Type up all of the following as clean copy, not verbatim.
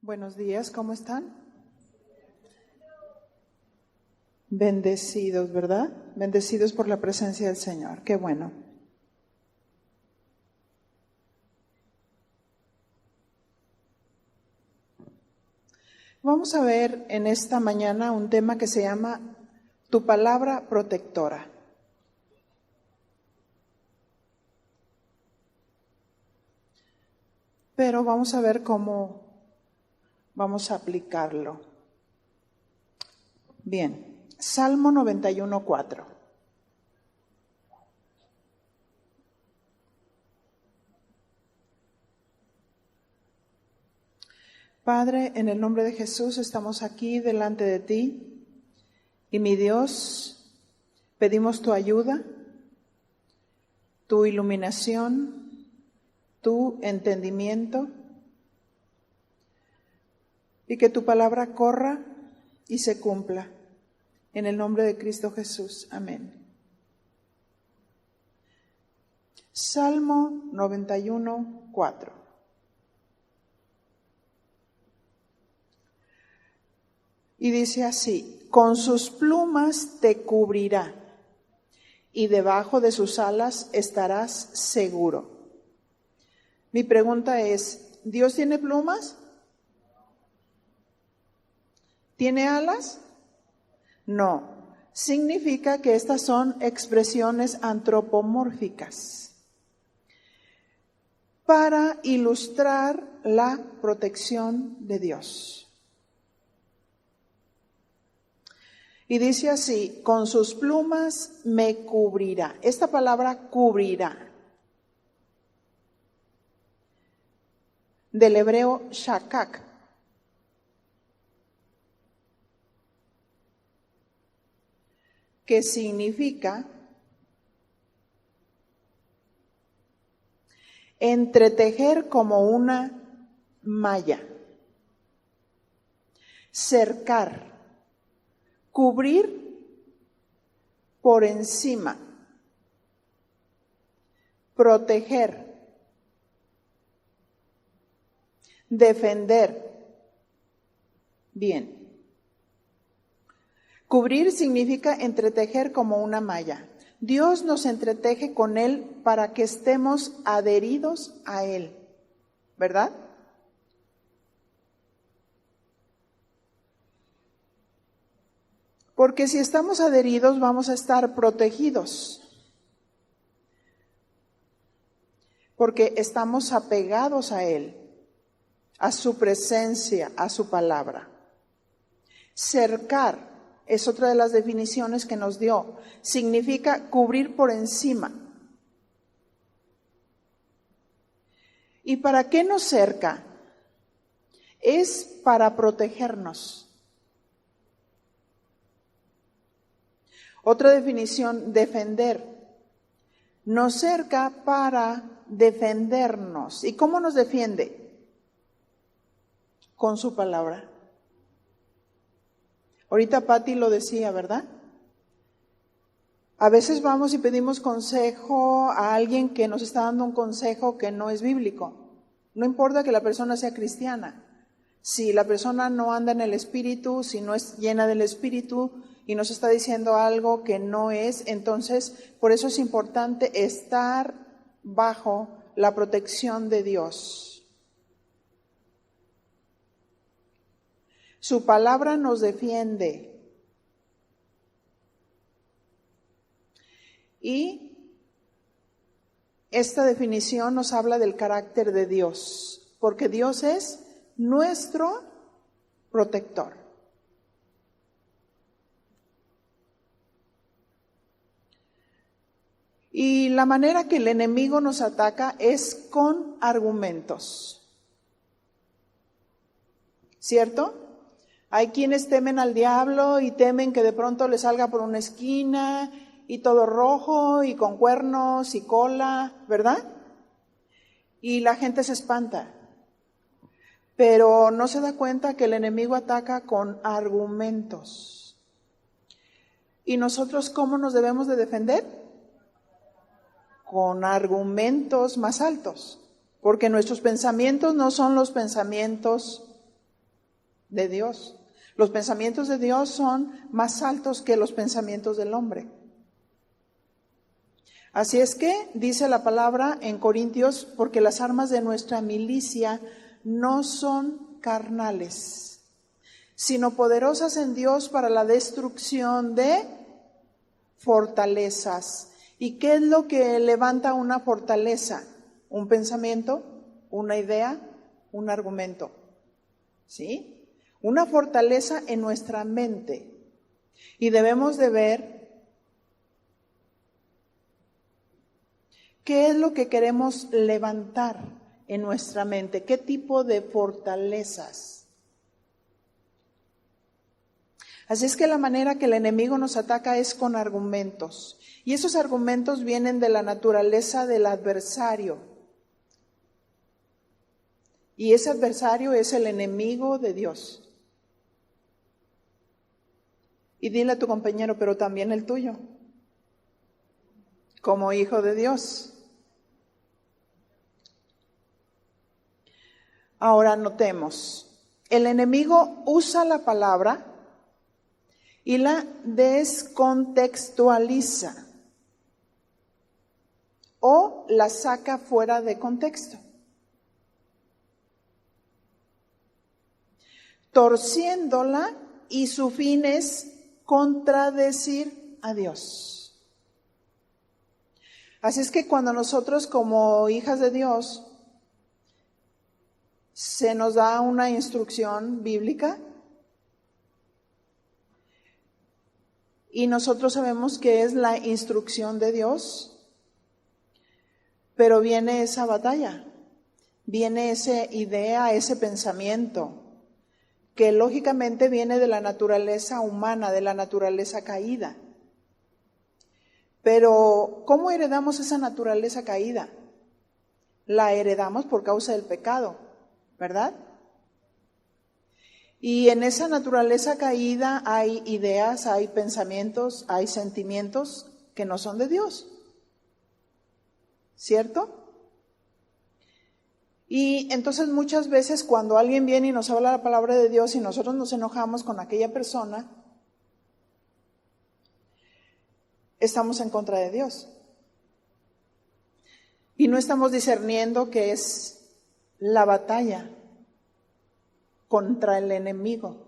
Buenos días, ¿cómo están? Bendecidos, ¿verdad? Bendecidos por la presencia del Señor. Qué bueno. Vamos a ver en esta mañana un tema que se llama Tu palabra protectora. Pero vamos a ver cómo vamos a aplicarlo. Bien, Salmo 91:4. Padre, en el nombre de Jesús estamos aquí delante de ti y mi Dios, pedimos tu ayuda, tu iluminación, tu entendimiento y que tu palabra corra y se cumpla. En el nombre de Cristo Jesús. Amén. Salmo 91:4. Y dice así: con sus plumas te cubrirá, y debajo de sus alas estarás seguro. Mi pregunta es, ¿Dios tiene plumas? ¿Tiene alas? No. Significa que estas son expresiones antropomórficas para ilustrar la protección de Dios. Y dice así: con sus plumas me cubrirá. Esta palabra cubrirá, del hebreo shakak, que significa entretejer como una malla, cercar, cubrir por encima, proteger, defender. Bien. Cubrir significa entretejer como una malla. Dios nos entreteje con Él para que estemos adheridos a Él, ¿verdad? Porque si estamos adheridos vamos a estar protegidos, porque estamos apegados a Él, a su presencia, a su palabra. Cercar es otra de las definiciones que nos dio. Significa cubrir por encima. ¿Y para qué nos cerca? Es para protegernos. Otra definición, defender. Nos cerca para defendernos. ¿Y cómo nos defiende? Con su palabra. Ahorita Patti lo decía, ¿verdad? A veces vamos y pedimos consejo a alguien que nos está dando un consejo que no es bíblico. No importa que la persona sea cristiana. Si la persona no anda en el Espíritu, si no es llena del Espíritu y nos está diciendo algo que no es, entonces por eso es importante estar bajo la protección de Dios. Su palabra nos defiende. Y esta definición nos habla del carácter de Dios, porque Dios es nuestro protector. Y la manera que el enemigo nos ataca es con argumentos. ¿Cierto? Hay quienes temen al diablo y temen que de pronto le salga por una esquina y todo rojo y con cuernos y cola, ¿verdad? Y la gente se espanta. Pero no se da cuenta que el enemigo ataca con argumentos. ¿Y nosotros cómo nos debemos de defender? Con argumentos más altos. Porque nuestros pensamientos no son los pensamientos de Dios. Los pensamientos de Dios son más altos que los pensamientos del hombre. Así es que dice la palabra en Corintios, porque las armas de nuestra milicia no son carnales, sino poderosas en Dios para la destrucción de fortalezas. ¿Y qué es lo que levanta una fortaleza? Un pensamiento, una idea, un argumento. ¿Sí? Una fortaleza en nuestra mente. Y debemos de ver qué es lo que queremos levantar en nuestra mente, qué tipo de fortalezas. Así es que la manera que el enemigo nos ataca es con argumentos. Y esos argumentos vienen de la naturaleza del adversario. Y ese adversario es el enemigo de Dios. Y dile a tu compañero, pero también el tuyo, como hijo de Dios. Ahora notemos, el enemigo usa la palabra y la descontextualiza o la saca fuera de contexto, torciéndola, y su fin es contradecir a Dios. Así es que cuando nosotros como hijas de Dios se nos da una instrucción bíblica y nosotros sabemos que es la instrucción de Dios, pero viene esa batalla, viene esa idea, ese pensamiento, que lógicamente viene de la naturaleza humana, de la naturaleza caída. Pero, ¿cómo heredamos esa naturaleza caída? La heredamos por causa del pecado, ¿verdad? Y en esa naturaleza caída hay ideas, hay pensamientos, hay sentimientos que no son de Dios, ¿cierto? Y entonces muchas veces cuando alguien viene y nos habla la palabra de Dios y nosotros nos enojamos con aquella persona, estamos en contra de Dios. Y no estamos discerniendo que es la batalla contra el enemigo.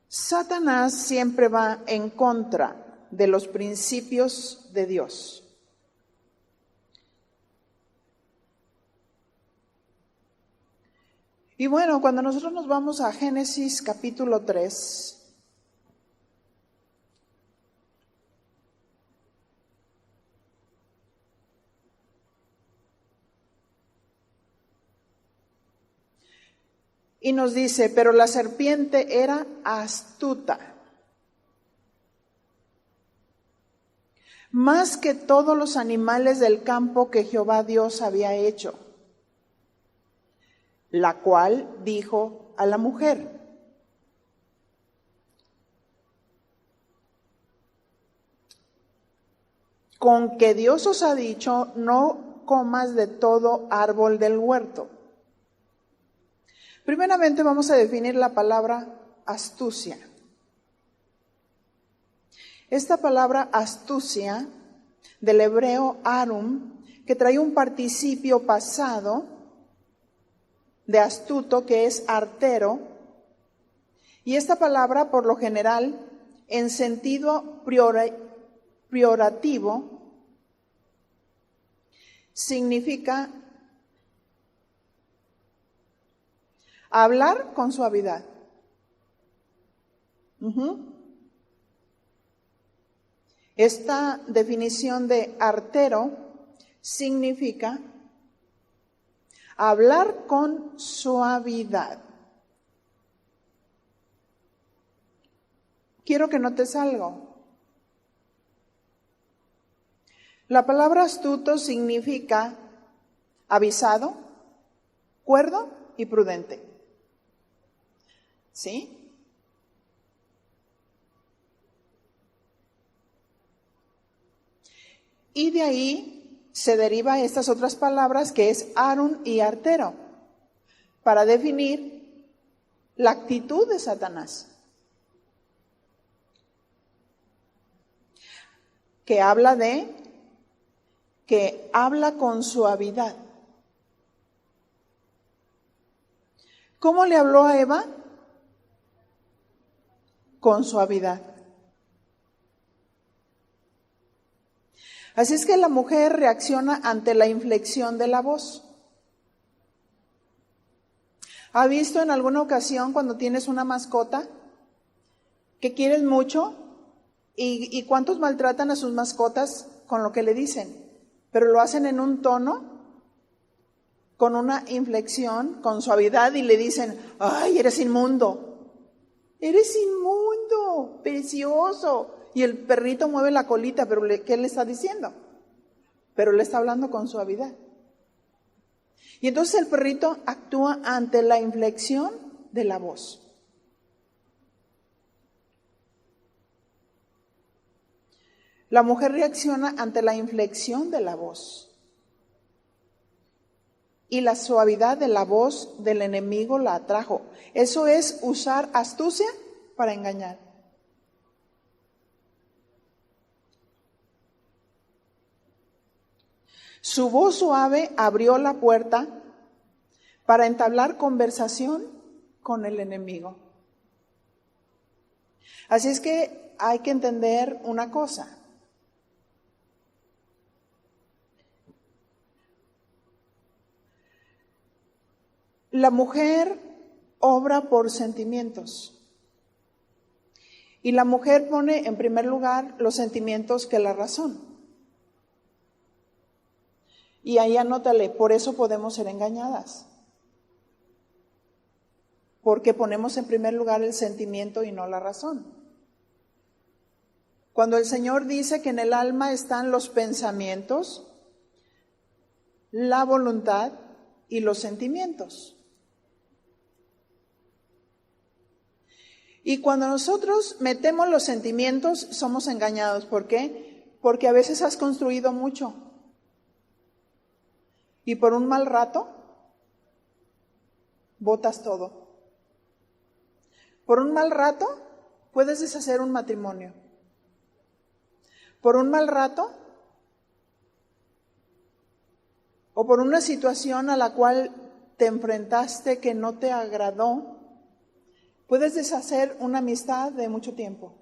Satanás siempre va en contra de los principios de Dios. Y bueno, cuando nosotros nos vamos a Génesis capítulo 3, y nos dice, pero la serpiente era astuta, más que todos los animales del campo que Jehová Dios había hecho, la cual dijo a la mujer, con que Dios os ha dicho, no comas de todo árbol del huerto. Primeramente vamos a definir la palabra astucia. Esta palabra astucia, del hebreo arum, que trae un participio pasado de astuto, que es artero, y esta palabra por lo general en sentido priorativo significa hablar con suavidad. Esta definición de artero significa hablar con suavidad. Quiero que notes algo. La palabra astuto significa avisado, cuerdo y prudente. ¿Sí? Y de ahí se deriva estas otras palabras que es Arun y artero, para definir la actitud de Satanás, que habla con suavidad. ¿Cómo le habló a Eva? Con suavidad. Así es que la mujer reacciona ante la inflexión de la voz. ¿Ha visto en alguna ocasión cuando tienes una mascota que quieres mucho y cuántos maltratan a sus mascotas con lo que le dicen? Pero lo hacen en un tono, con una inflexión, con suavidad y le dicen, ¡ay, eres inmundo! ¡Eres inmundo! ¡Precioso! Y el perrito mueve la colita, pero ¿qué le está diciendo? Pero le está hablando con suavidad. Y entonces el perrito actúa ante la inflexión de la voz. La mujer reacciona ante la inflexión de la voz. Y la suavidad de la voz del enemigo la atrajo. Eso es usar astucia para engañar. Su voz suave abrió la puerta para entablar conversación con el enemigo. Así es que hay que entender una cosa. La mujer obra por sentimientos. Y la mujer pone en primer lugar los sentimientos que la razón. Y ahí anótale, por eso podemos ser engañadas. Porque ponemos en primer lugar el sentimiento y no la razón. Cuando el Señor dice que en el alma están los pensamientos, la voluntad y los sentimientos. Y cuando nosotros metemos los sentimientos, somos engañados. ¿Por qué? Porque a veces has construido mucho. Y por un mal rato, botas todo. Por un mal rato, puedes deshacer un matrimonio. Por un mal rato, o por una situación a la cual te enfrentaste que no te agradó, puedes deshacer una amistad de mucho tiempo.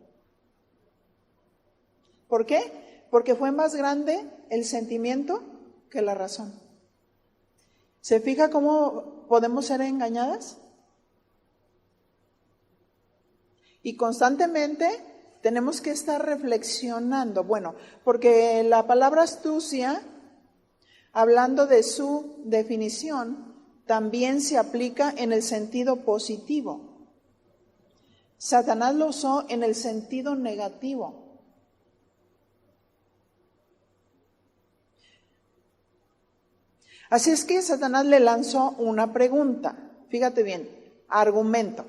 ¿Por qué? Porque fue más grande el sentimiento que la razón. ¿Se fija cómo podemos ser engañadas? Y constantemente tenemos que estar reflexionando. Bueno, porque la palabra astucia, hablando de su definición, también se aplica en el sentido positivo. Satanás lo usó en el sentido negativo. Así es que Satanás le lanzó una pregunta. Fíjate bien, argumento.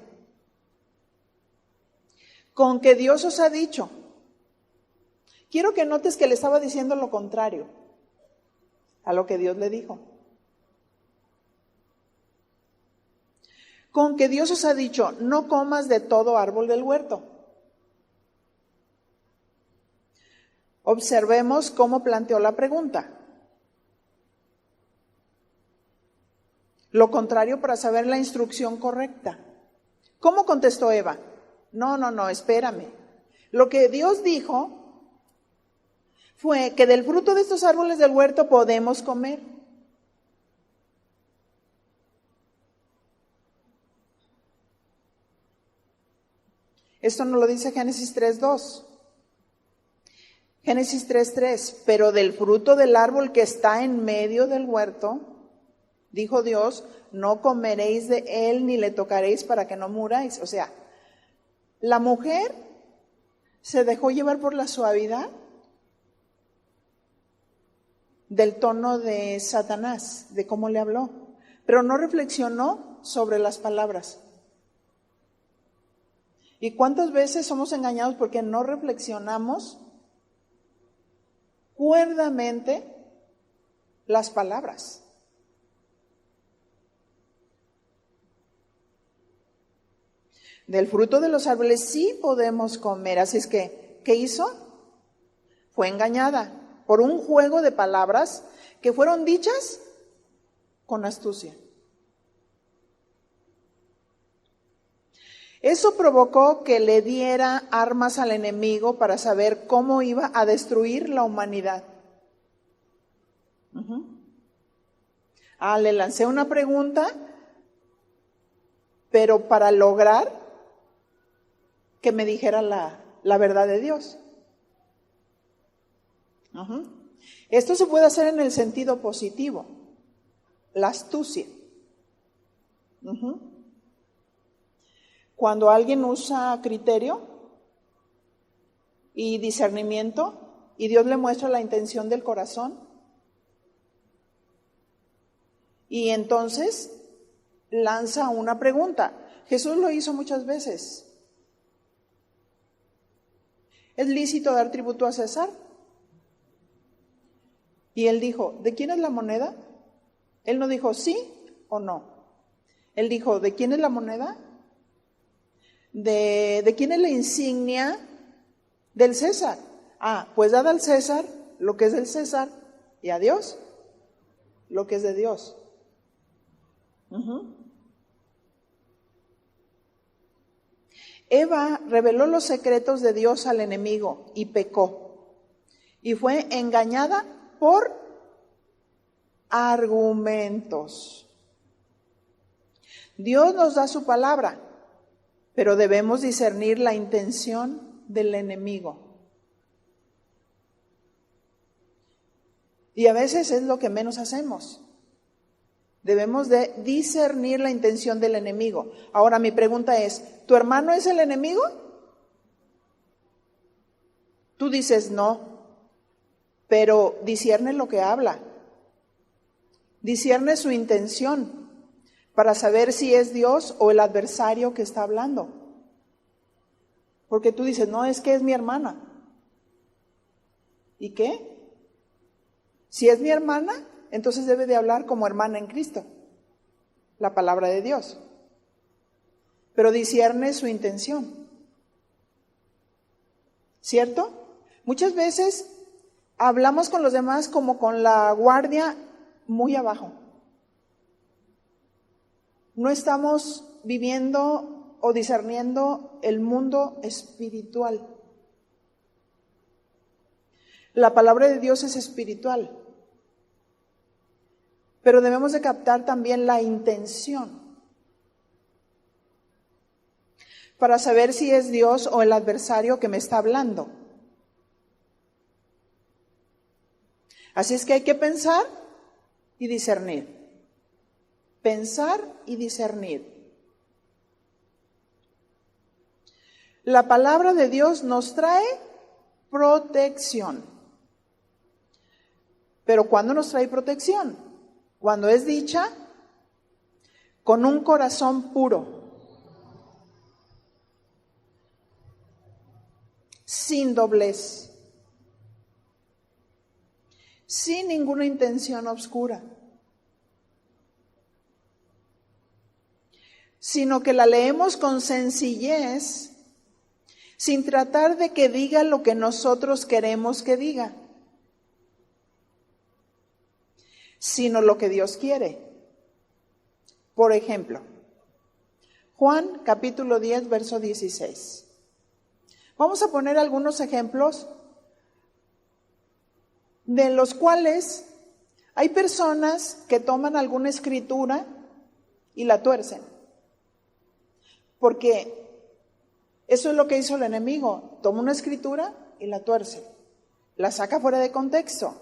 Con que Dios os ha dicho. Quiero que notes que le estaba diciendo lo contrario a lo que Dios le dijo. Con que Dios os ha dicho, no comas de todo árbol del huerto. Observemos cómo planteó la pregunta. Lo contrario para saber la instrucción correcta. ¿Cómo contestó Eva? No, espérame. Lo que Dios dijo fue que del fruto de estos árboles del huerto podemos comer. Esto nos lo dice Génesis 3:2. Génesis 3:3. Pero del fruto del árbol que está en medio del huerto, dijo Dios, no comeréis de él ni le tocaréis para que no muráis. O sea, la mujer se dejó llevar por la suavidad del tono de Satanás, de cómo le habló, pero no reflexionó sobre las palabras. ¿Y cuántas veces somos engañados porque no reflexionamos cuerdamente las palabras. Del fruto de los árboles sí podemos comer. Así es que, ¿qué hizo? Fue engañada por un juego de palabras que fueron dichas con astucia. Eso provocó que le diera armas al enemigo para saber cómo iba a destruir la humanidad. Le lancé una pregunta, pero para lograr que me dijera la verdad de Dios. Esto se puede hacer en el sentido positivo, la astucia. Cuando alguien usa criterio y discernimiento y Dios le muestra la intención del corazón, y entonces lanza una pregunta. Jesús lo hizo muchas veces. ¿Es lícito dar tributo a César? Y él dijo, ¿de quién es la moneda? Él no dijo sí o no. Él dijo, ¿de quién es la moneda? ¿De quién es la insignia? Del César. Pues dad al César lo que es del César y a Dios lo que es de Dios. Eva reveló los secretos de Dios al enemigo y pecó. Y fue engañada por argumentos. Dios nos da su palabra, pero debemos discernir la intención del enemigo. Y a veces es lo que menos hacemos. Debemos de discernir la intención del enemigo. Ahora mi pregunta es, ¿tu hermano es el enemigo? Tú dices no, pero discierne lo que habla. Discierne su intención para saber si es Dios o el adversario que está hablando. Porque tú dices, no, es que es mi hermana. ¿Y qué? Si es mi hermana, entonces debe de hablar como hermana en Cristo, la palabra de Dios. Pero discierne su intención. ¿Cierto? Muchas veces hablamos con los demás como con la guardia muy abajo. No estamos viviendo o discerniendo el mundo espiritual. La palabra de Dios es espiritual. Pero debemos de captar también la intención para saber si es Dios o el adversario que me está hablando. Así es que hay que pensar y discernir. Pensar y discernir. La palabra de Dios nos trae protección. Pero ¿cuándo nos trae protección? Cuando es dicha con un corazón puro, sin doblez, sin ninguna intención oscura, sino que la leemos con sencillez, sin tratar de que diga lo que nosotros queremos que diga, sino lo que Dios quiere. Por ejemplo, Juan capítulo 10, verso 16. Vamos a poner algunos ejemplos de los cuales hay personas que toman alguna escritura y la tuercen. Porque eso es lo que hizo el enemigo. Toma una escritura y la tuerce. La saca fuera de contexto.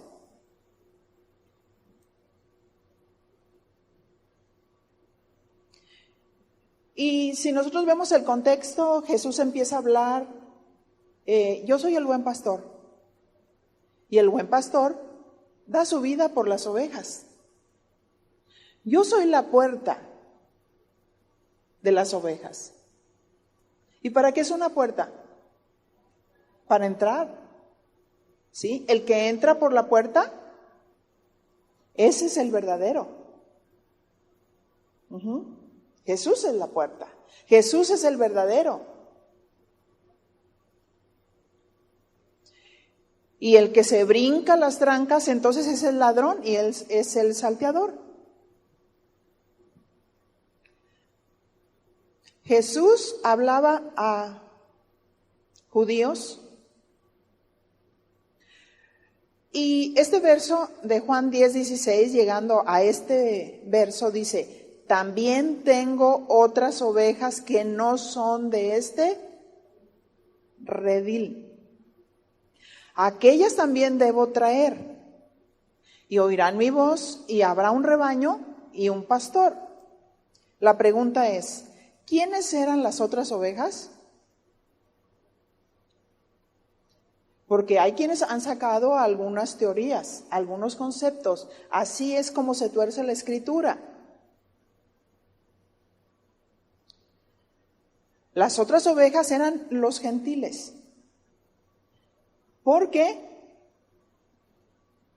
Y si nosotros vemos el contexto, Jesús empieza a hablar, yo soy el buen pastor. Y el buen pastor da su vida por las ovejas. Yo soy la puerta de las ovejas. ¿Y para qué es una puerta? Para entrar. ¿Sí? El que entra por la puerta Ese es el verdadero. Jesús es la puerta. Jesús es el verdadero. Y el que se brinca las trancas, entonces es el ladrón y él es el salteador. Jesús hablaba a judíos. Y este verso de Juan 10:16, llegando a este verso, dice: también tengo otras ovejas que no son de este redil. Aquellas también debo traer, y oirán mi voz, y habrá un rebaño y un pastor. La pregunta es, ¿quiénes eran las otras ovejas? Porque hay quienes han sacado algunas teorías, algunos conceptos. Así es como se tuerce la Escritura. Las otras ovejas eran los gentiles. Porque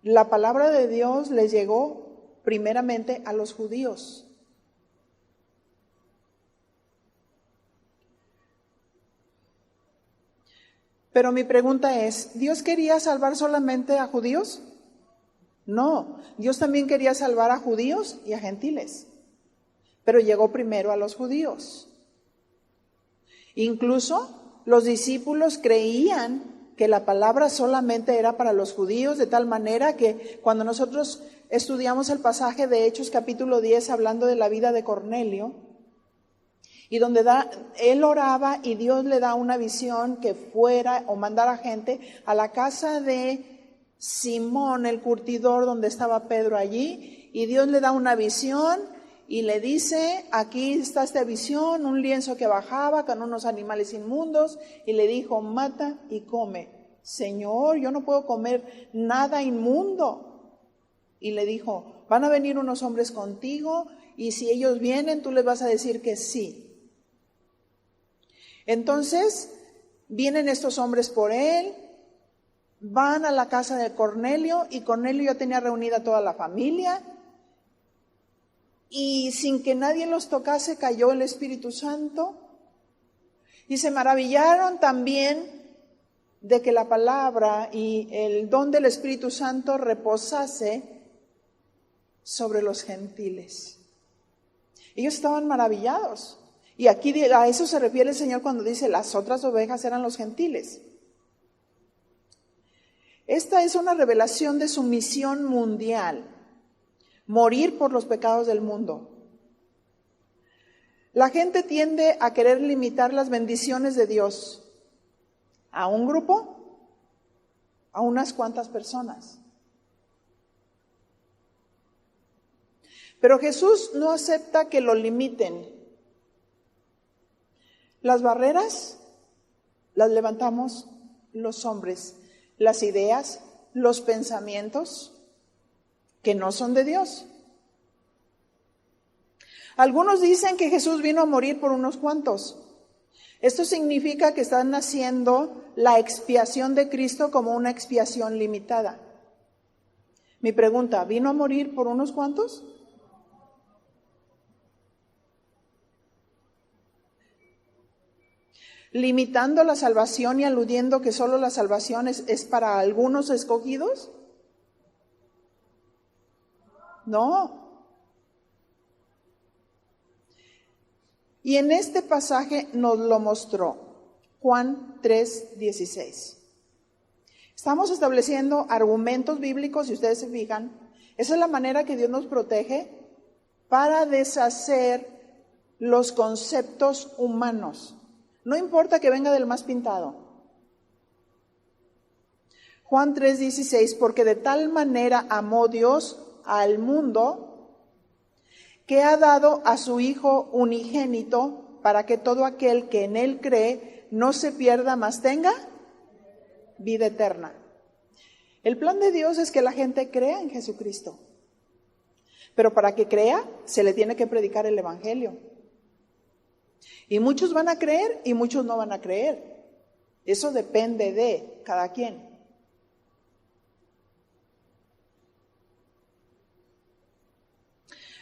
la palabra de Dios les llegó primeramente a los judíos. Pero mi pregunta es, ¿Dios quería salvar solamente a judíos? No, Dios también quería salvar a judíos y a gentiles, pero llegó primero a los judíos. Incluso los discípulos creían que la palabra solamente era para los judíos, de tal manera que cuando nosotros estudiamos el pasaje de Hechos capítulo 10, hablando de la vida de Cornelio, y donde él oraba y Dios le da una visión que fuera o mandara gente a la casa de Simón, el curtidor, donde estaba Pedro allí, y Dios le da una visión y le dice: aquí está esta visión, un lienzo que bajaba con unos animales inmundos, y le dijo: mata y come. Señor, yo no puedo comer nada inmundo. Y le dijo: van a venir unos hombres contigo, y si ellos vienen, tú les vas a decir que sí. Entonces, vienen estos hombres por él, van a la casa de Cornelio, y Cornelio ya tenía reunida toda la familia, y sin que nadie los tocase cayó el Espíritu Santo, y se maravillaron también de que la palabra y el don del Espíritu Santo reposase sobre los gentiles. Ellos estaban maravillados. Y aquí a eso se refiere el Señor cuando dice: las otras ovejas eran los gentiles. Esta es una revelación de su misión mundial: morir por los pecados del mundo. La gente tiende a querer limitar las bendiciones de Dios a un grupo, a unas cuantas personas. Pero Jesús no acepta que lo limiten. Las barreras las levantamos los hombres, las ideas, los pensamientos que no son de Dios. Algunos dicen que Jesús vino a morir por unos cuantos. Esto significa que están haciendo la expiación de Cristo como una expiación limitada. Mi pregunta, ¿vino a morir por unos cuantos? Limitando la salvación y aludiendo que solo la salvación es para algunos escogidos. No. Y en este pasaje nos lo mostró Juan 3:16. Estamos estableciendo argumentos bíblicos, si ustedes se fijan. Esa es la manera que Dios nos protege para deshacer los conceptos humanos. No importa que venga del más pintado. Juan 3:16, porque de tal manera amó Dios al mundo que ha dado a su Hijo unigénito para que todo aquel que en Él cree no se pierda, mas tenga vida eterna. El plan de Dios es que la gente crea en Jesucristo. Pero para que crea, se le tiene que predicar el Evangelio. Y muchos van a creer y muchos no van a creer. Eso depende de cada quien.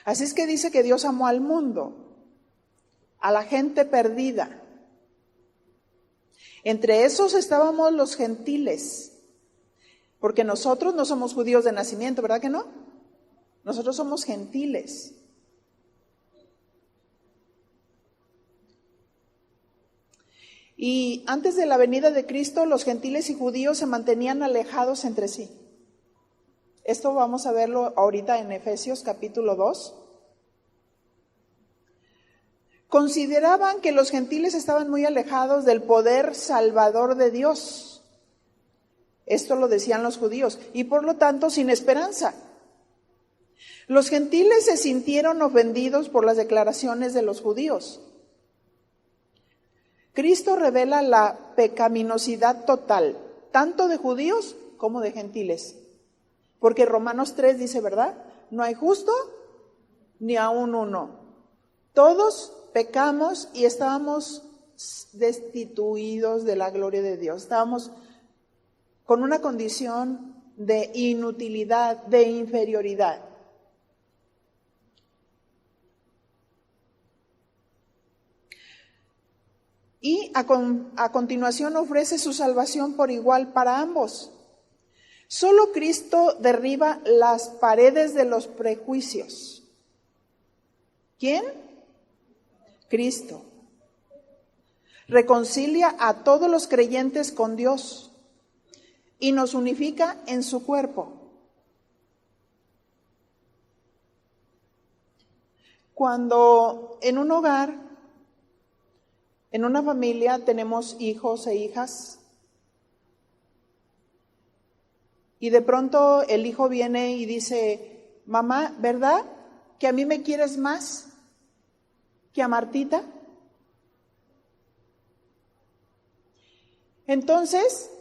Así es que dice que Dios amó al mundo, a la gente perdida. Entre esos estábamos los gentiles, porque nosotros no somos judíos de nacimiento, ¿verdad que no? Nosotros somos gentiles. Y antes de la venida de Cristo, los gentiles y judíos se mantenían alejados entre sí. Esto vamos a verlo ahorita en Efesios capítulo 2. Consideraban que los gentiles estaban muy alejados del poder salvador de Dios. Esto lo decían los judíos, y por lo tanto sin esperanza. Los gentiles se sintieron ofendidos por las declaraciones de los judíos. Cristo revela la pecaminosidad total, tanto de judíos como de gentiles. Porque Romanos 3 dice, ¿verdad? No hay justo ni aun uno. Todos pecamos y estábamos destituidos de la gloria de Dios. Estábamos con una condición de inutilidad, de inferioridad. Y a continuación ofrece su salvación por igual para ambos. Solo Cristo derriba las paredes de los prejuicios. ¿Quién? Cristo. Reconcilia a todos los creyentes con Dios y nos unifica en su cuerpo. Cuando en un hogar, en una familia tenemos hijos e hijas y de pronto el hijo viene y dice, mamá, ¿verdad que a mí me quieres más que a Martita? Entonces,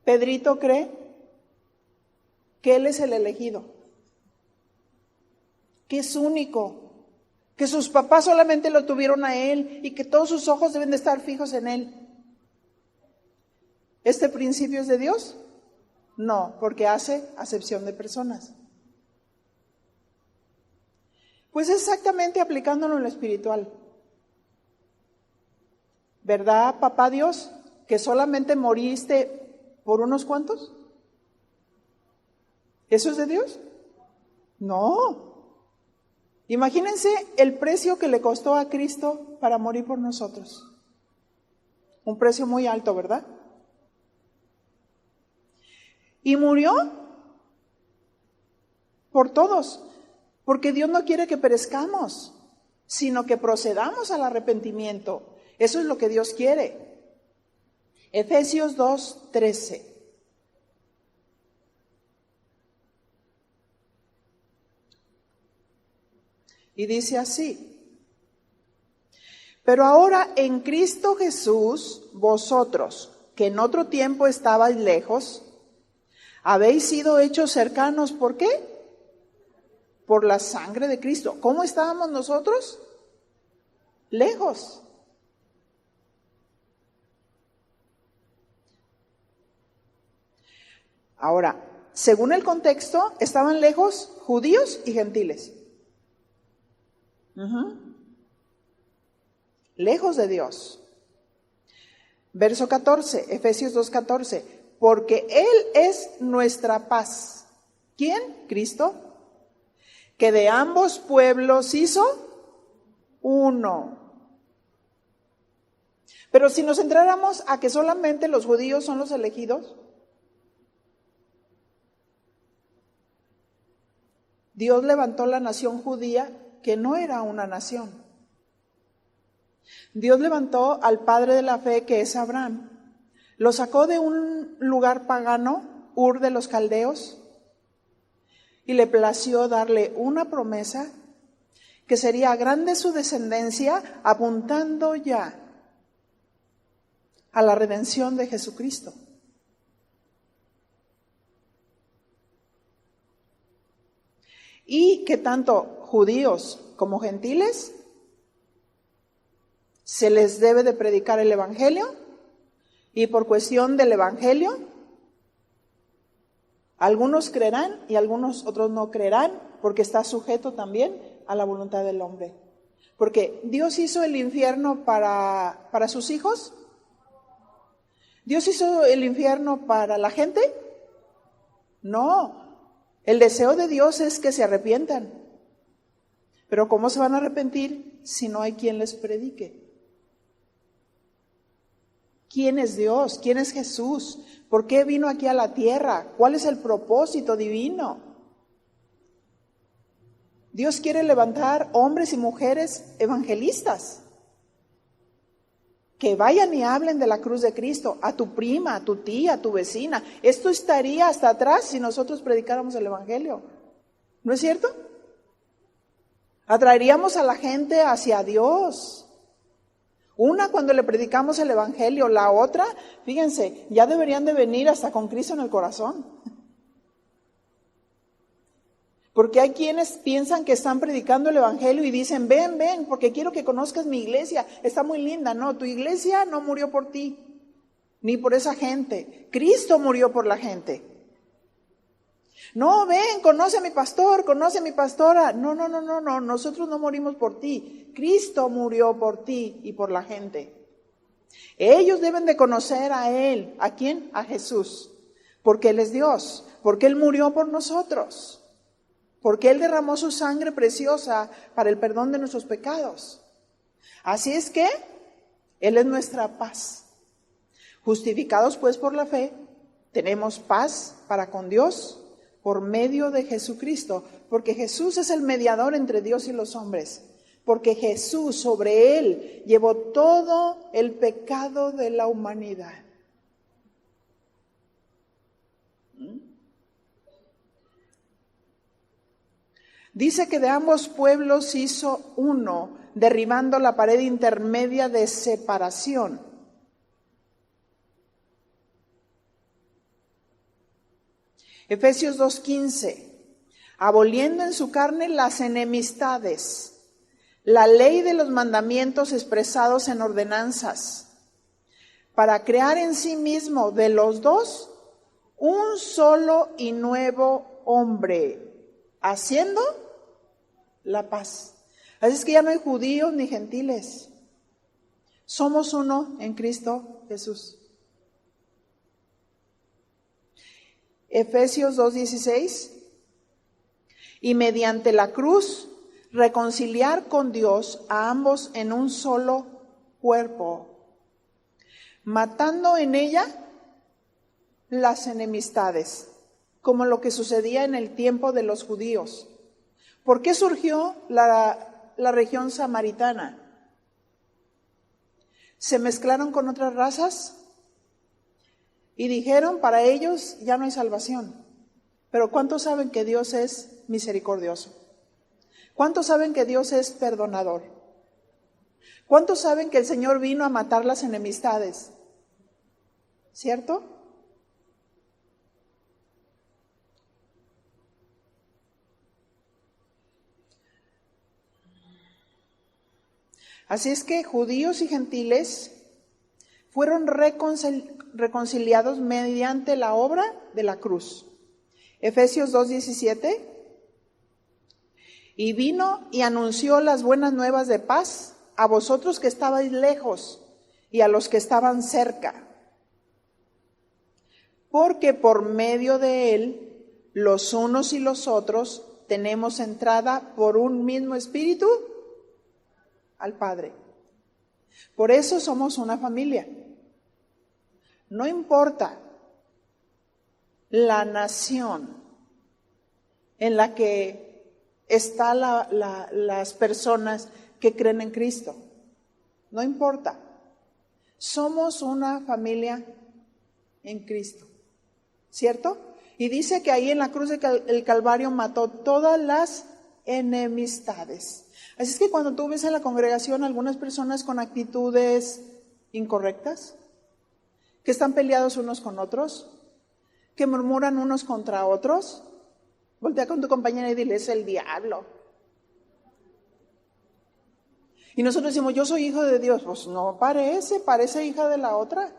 Pedrito cree que él es el elegido, que es único, que sus papás solamente lo tuvieron a él y que todos sus ojos deben de estar fijos en él. ¿Este principio es de Dios? No, porque hace acepción de personas. Pues exactamente aplicándolo en lo espiritual. ¿Verdad, papá Dios, que solamente moriste por unos cuantos? ¿Eso es de Dios? No. Imagínense el precio que le costó a Cristo para morir por nosotros. Un precio muy alto, ¿verdad? Y murió por todos, porque Dios no quiere que perezcamos, sino que procedamos al arrepentimiento. Eso es lo que Dios quiere. Efesios 2:13. Y dice así: pero ahora en Cristo Jesús, vosotros, que en otro tiempo estabais lejos, habéis sido hechos cercanos. ¿Por qué? Por la sangre de Cristo. ¿Cómo estábamos nosotros? Lejos. Ahora, según el contexto, estaban lejos judíos y gentiles. Lejos de Dios. Verso 14, Efesios 2:14. Porque Él es nuestra paz. ¿Quién? Cristo. Que de ambos pueblos hizo uno. Pero si nos centráramos a que solamente los judíos son los elegidos, Dios levantó la nación judía, que no era una nación. Dios levantó al padre de la fe, que es Abraham. Lo sacó de un lugar pagano, Ur de los Caldeos, y le plació darle una promesa que sería grande su descendencia, apuntando ya a la redención de Jesucristo. Y que tanto judíos como gentiles se les debe de predicar el evangelio, y por cuestión del evangelio Algunos creerán y algunos otros no creerán, porque está sujeto también a la voluntad del hombre. Porque Dios hizo el infierno para sus hijos. ¿Dios hizo el infierno para la gente? No. El deseo de Dios es que se arrepientan. Pero ¿cómo se van a arrepentir si no hay quien les predique? ¿Quién es Dios? ¿Quién es Jesús? ¿Por qué vino aquí a la tierra? ¿Cuál es el propósito divino? Dios quiere levantar hombres y mujeres evangelistas que vayan y hablen de la cruz de Cristo a tu prima, a tu tía, a tu vecina. Esto estaría hasta atrás si nosotros predicáramos el evangelio. ¿No es cierto? Atraeríamos a la gente hacia Dios. Una cuando le predicamos el evangelio, la otra, fíjense, ya deberían de venir hasta con Cristo en el corazón. Porque hay quienes piensan que están predicando el evangelio y dicen, ven, ven, porque quiero que conozcas mi iglesia, está muy linda. No, tu iglesia no murió por ti, ni por esa gente. Cristo murió por la gente. No, ven, conoce a mi pastor, conoce a mi pastora. No, nosotros no morimos por ti. Cristo murió por ti y por la gente. Ellos deben de conocer a Él. ¿A quién? A Jesús. Porque Él es Dios, porque Él murió por nosotros. Porque Él derramó su sangre preciosa para el perdón de nuestros pecados. Así es que Él es nuestra paz. Justificados pues por la fe, tenemos paz para con Dios por medio de Jesucristo. Porque Jesús es el mediador entre Dios y los hombres. Porque Jesús sobre Él llevó todo el pecado de la humanidad. Dice que de ambos pueblos hizo uno, derribando la pared intermedia de separación. Efesios 2:15, aboliendo en su carne las enemistades, la ley de los mandamientos expresados en ordenanzas, para crear en sí mismo de los dos un solo y nuevo hombre, haciendo la paz. Así es que ya no hay judíos ni gentiles. Somos uno en Cristo Jesús. Efesios 2:16. Y mediante la cruz reconciliar con Dios a ambos en un solo cuerpo, matando en ella las enemistades, como lo que sucedía en el tiempo de los judíos. ¿Por qué surgió la región samaritana? Se mezclaron con otras razas y dijeron, para ellos ya no hay salvación. Pero ¿cuántos saben que Dios es misericordioso? ¿Cuántos saben que Dios es perdonador? ¿Cuántos saben que el Señor vino a matar las enemistades? ¿Cierto? Así es que judíos y gentiles fueron reconciliados mediante la obra de la cruz. Efesios 2:17. Y vino y anunció las buenas nuevas de paz a vosotros que estabais lejos y a los que estaban cerca. Porque por medio de él, los unos y los otros, tenemos entrada por un mismo espíritu al Padre. Por eso somos una familia. No importa la nación en la que están las personas que creen en Cristo. No importa. Somos una familia en Cristo. ¿Cierto? Y dice que ahí en la cruz del Calvario mató todas las enemistades. Así es que cuando tú ves en la congregación algunas personas con actitudes incorrectas, que están peleados unos con otros, que murmuran unos contra otros, voltea con tu compañera y dile, es el diablo. Y nosotros decimos, yo soy hijo de Dios. Pues no parece hija de la otra.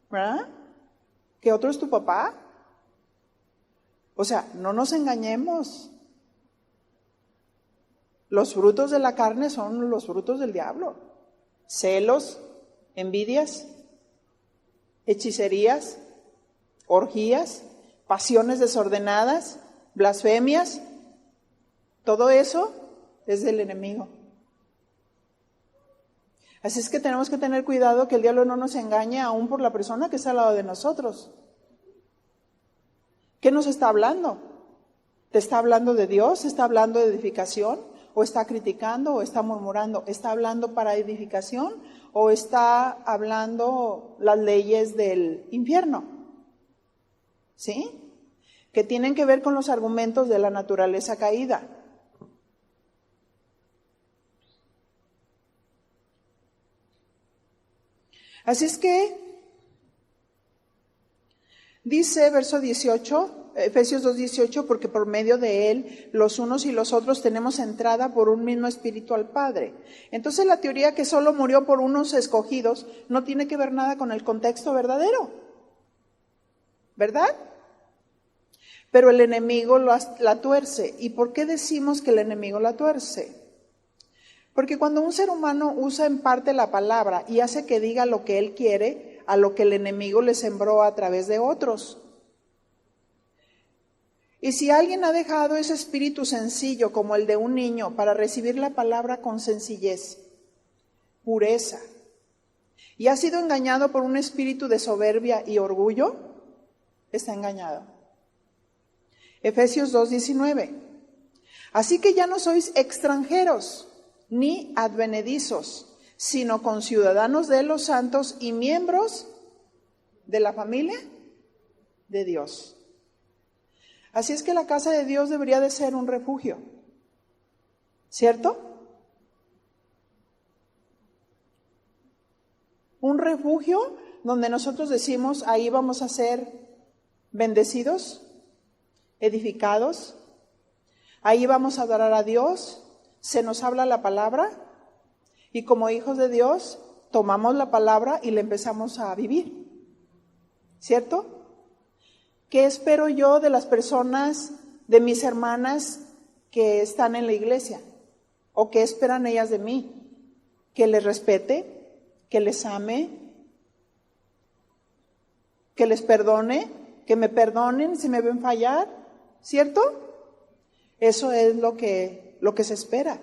¿Verdad? ¿Que otro es tu papá? O sea, no nos engañemos. Los frutos de la carne son los frutos del diablo. Celos, envidias, hechicerías, orgías, pasiones desordenadas, blasfemias. Todo eso es del enemigo. Así es que tenemos que tener cuidado que el diablo no nos engañe aún por la persona que está al lado de nosotros. ¿Qué nos está hablando? ¿Te está hablando de Dios? ¿Está hablando de edificación? ¿O está criticando? ¿O está murmurando? ¿Está hablando para edificación? ¿O está hablando las leyes del infierno? ¿Sí? Que tienen que ver con los argumentos de la naturaleza caída. Así es que dice verso 18, Efesios 2:18, porque por medio de él los unos y los otros tenemos entrada por un mismo espíritu al Padre. Entonces la teoría que solo murió por unos escogidos no tiene que ver nada con el contexto verdadero, ¿verdad? Pero el enemigo la tuerce. ¿Y por qué decimos que el enemigo la tuerce? Porque cuando un ser humano usa en parte la palabra y hace que diga lo que él quiere, a lo que el enemigo le sembró a través de otros. Y si alguien ha dejado ese espíritu sencillo como el de un niño para recibir la palabra con sencillez, pureza, y ha sido engañado por un espíritu de soberbia y orgullo, está engañado. Efesios 2:19. Así que ya no sois extranjeros ni advenedizos, sino conciudadanos de los santos y miembros de la familia de Dios. Así es que la casa de Dios debería de ser un refugio, ¿cierto? Un refugio donde nosotros decimos, ahí vamos a ser bendecidos, edificados, ahí vamos a adorar a Dios, se nos habla la palabra y como hijos de Dios tomamos la palabra y la empezamos a vivir, ¿cierto? ¿Qué espero yo de las personas, de mis hermanas que están en la iglesia? ¿O qué esperan ellas de mí? Que les respete, que les ame, que les perdone, que me perdonen si me ven fallar, ¿cierto? Eso es lo que se espera.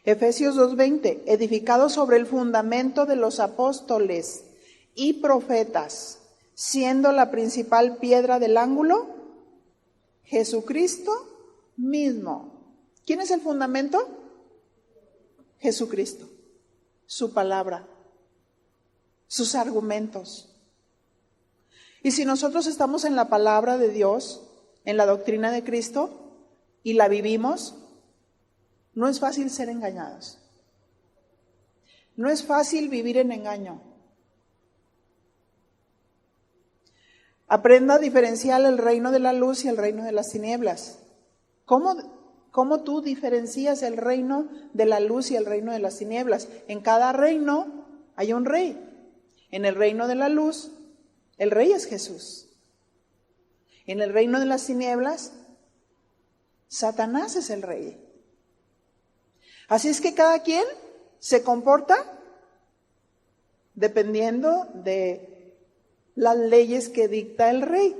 Efesios 2:20, edificados sobre el fundamento de los apóstoles y profetas, siendo la principal piedra del ángulo, Jesucristo mismo. ¿Quién es el fundamento? Jesucristo, su palabra, sus argumentos. Y si nosotros estamos en la palabra de Dios, en la doctrina de Cristo, y la vivimos, no es fácil ser engañados. No es fácil vivir en engaño. Aprenda a diferenciar el reino de la luz y el reino de las tinieblas. ¿Cómo tú diferencias el reino de la luz y el reino de las tinieblas? En cada reino hay un rey. En el reino de la luz, el rey es Jesús. En el reino de las tinieblas, Satanás es el rey. Así es que cada quien se comporta dependiendo de las leyes que dicta el rey.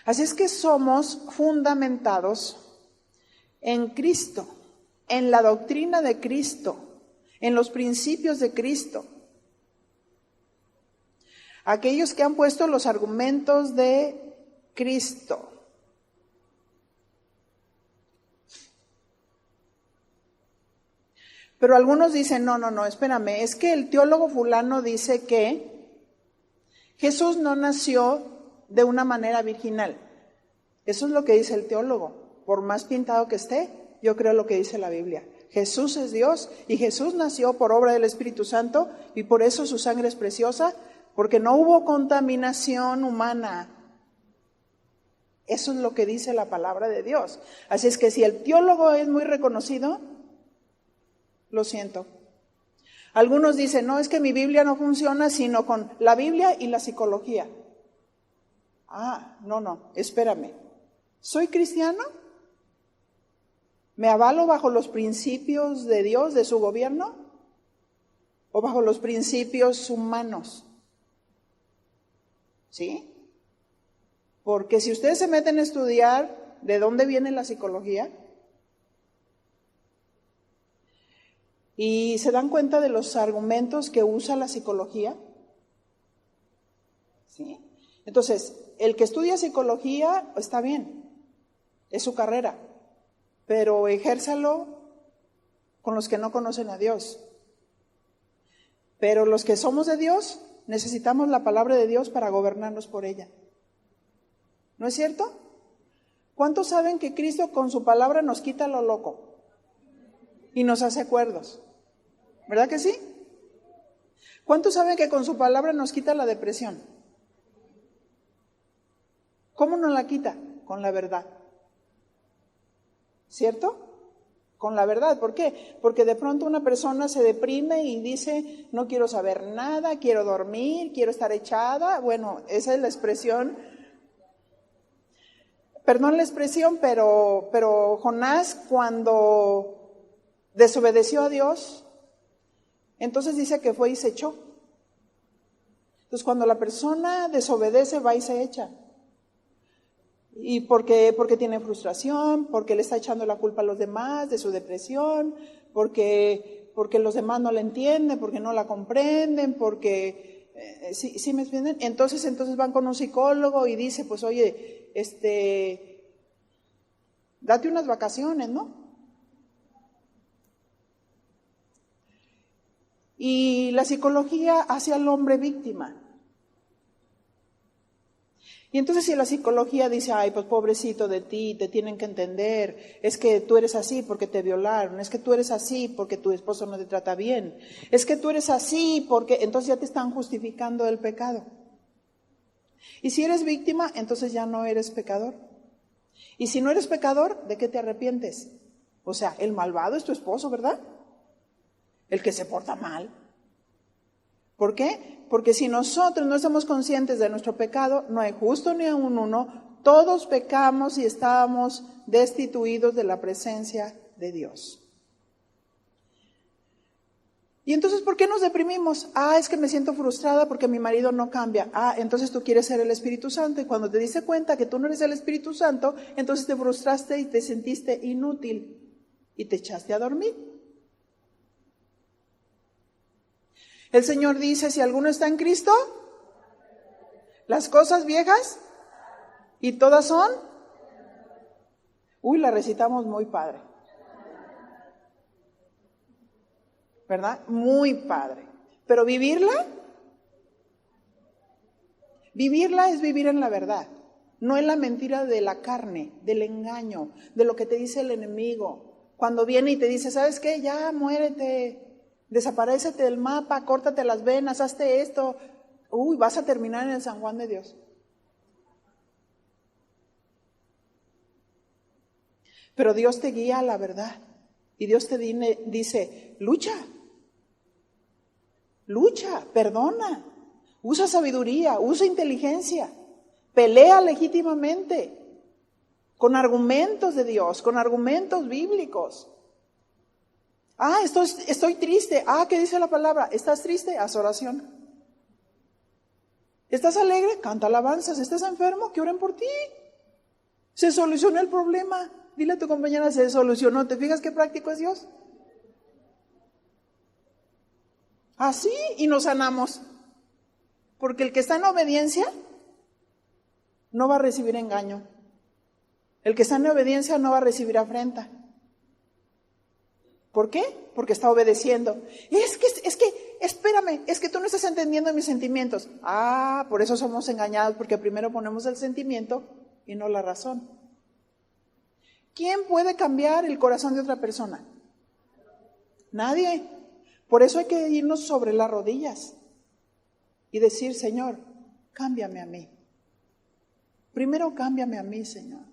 Así es que somos fundamentados en Cristo, en la doctrina de Cristo, en los principios de Cristo. Aquellos que han puesto los argumentos de Cristo. Pero algunos dicen, no, espérame, es que el teólogo fulano dice que Jesús no nació de una manera virginal. Eso es lo que dice el teólogo. Por más pintado que esté, yo creo lo que dice la Biblia. Jesús es Dios y Jesús nació por obra del Espíritu Santo y por eso su sangre es preciosa, porque no hubo contaminación humana. Eso es lo que dice la palabra de Dios. Así es que si el teólogo es muy reconocido, lo siento. Algunos dicen, no, es que mi Biblia no funciona sino con la Biblia y la psicología. No, espérame. ¿Soy cristiano? ¿Me avalo bajo los principios de Dios, de su gobierno? ¿O bajo los principios humanos? ¿Sí? Porque si ustedes se meten a estudiar de dónde viene la psicología y se dan cuenta de los argumentos que usa la psicología, ¿sí? Entonces, el que estudia psicología está bien, es su carrera, pero ejérzalo con los que no conocen a Dios. Pero los que somos de Dios necesitamos la palabra de Dios para gobernarnos por ella. ¿No es cierto? ¿Cuántos saben que Cristo con su palabra nos quita lo loco y nos hace cuerdos? ¿Verdad que sí? ¿Cuántos saben que con su palabra nos quita la depresión? ¿Cómo nos la quita? Con la verdad. ¿Cierto? Con la verdad. ¿Por qué? Porque de pronto una persona se deprime y dice, no quiero saber nada, quiero dormir, quiero estar echada. Bueno, esa es la expresión. Perdón la expresión, pero Jonás cuando desobedeció a Dios, entonces dice que fue y se echó. Entonces cuando la persona desobedece, va y se echa. Y porque tiene frustración, porque le está echando la culpa a los demás de su depresión, porque los demás no la entienden, porque no la comprenden, porque ¿sí me entienden? Entonces van con un psicólogo y dice, pues oye, date unas vacaciones, ¿no? Y la psicología hace al hombre víctima. Y entonces si la psicología dice, ay, pues pobrecito de ti, te tienen que entender, es que tú eres así porque te violaron, es que tú eres así porque tu esposo no te trata bien, es que tú eres así porque, entonces ya te están justificando el pecado. Y si eres víctima, entonces ya no eres pecador. Y si no eres pecador, ¿de qué te arrepientes? O sea, el malvado es tu esposo, ¿verdad? El que se porta mal. ¿Por qué? Porque si nosotros no estamos conscientes de nuestro pecado, no hay justo ni aun uno, todos pecamos y estamos destituidos de la presencia de Dios. Y entonces, ¿por qué nos deprimimos? Es que me siento frustrada porque mi marido no cambia. Entonces tú quieres ser el Espíritu Santo y cuando te diste cuenta que tú no eres el Espíritu Santo, entonces te frustraste y te sentiste inútil y te echaste a dormir. El Señor dice, si alguno está en Cristo, las cosas viejas y todas son. La recitamos muy padre. ¿Verdad? Muy padre. Pero vivirla es vivir en la verdad, no en la mentira de la carne, del engaño, de lo que te dice el enemigo. Cuando viene y te dice, ¿sabes qué? Ya muérete. Desaparécete del mapa, córtate las venas, hazte esto. Vas a terminar en el San Juan de Dios. Pero Dios te guía a la verdad. Y Dios te dice, lucha, perdona, usa sabiduría, usa inteligencia, pelea legítimamente, con argumentos de Dios, con argumentos bíblicos. Estoy triste. ¿Qué dice la palabra? ¿Estás triste? Haz oración. ¿Estás alegre? Canta alabanzas. ¿Estás enfermo? Que oren por ti. Se solucionó el problema. Dile a tu compañera, se solucionó. ¿Te fijas qué práctico es Dios? Así, y nos sanamos. Porque el que está en obediencia no va a recibir engaño. El que está en obediencia no va a recibir afrenta. ¿Por qué? Porque está obedeciendo. Espérame, es que tú no estás entendiendo mis sentimientos. Por eso somos engañados, porque primero ponemos el sentimiento y no la razón. ¿Quién puede cambiar el corazón de otra persona? Nadie. Por eso hay que irnos sobre las rodillas y decir, Señor, cámbiame a mí. Primero cámbiame a mí, Señor.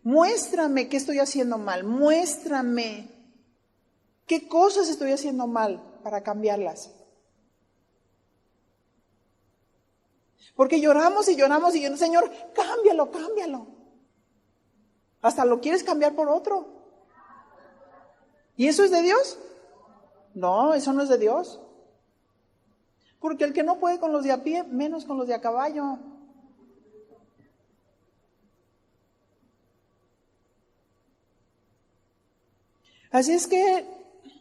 Muéstrame qué estoy haciendo mal. Muéstrame qué cosas estoy haciendo mal para cambiarlas. Porque lloramos y lloramos y yo, Señor, cámbialo, cámbialo. Hasta lo quieres cambiar por otro. ¿Y eso es de Dios? No, eso no es de Dios. Porque el que no puede con los de a pie, menos con los de a caballo. Así es que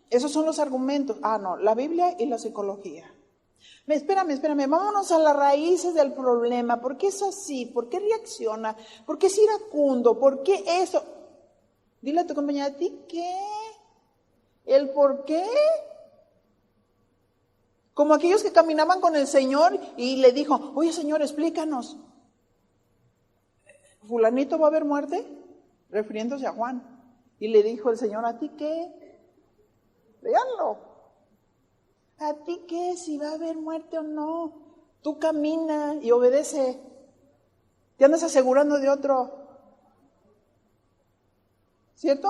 esos son los argumentos. No, la Biblia y la psicología. Espérame, vámonos a las raíces del problema. ¿Por qué es así? ¿Por qué reacciona? ¿Por qué es iracundo? ¿Por qué eso? Dile a tu compañera, ¿a ti qué? ¿El por qué? Como aquellos que caminaban con el Señor y le dijo, oye Señor, explícanos. ¿Fulanito va a haber muerte? Refiriéndose a Juan. Y le dijo el Señor, ¿a ti qué? Véanlo. ¿A ti qué? Si va a haber muerte o no. Tú camina y obedece. Te andas asegurando de otro. ¿Cierto?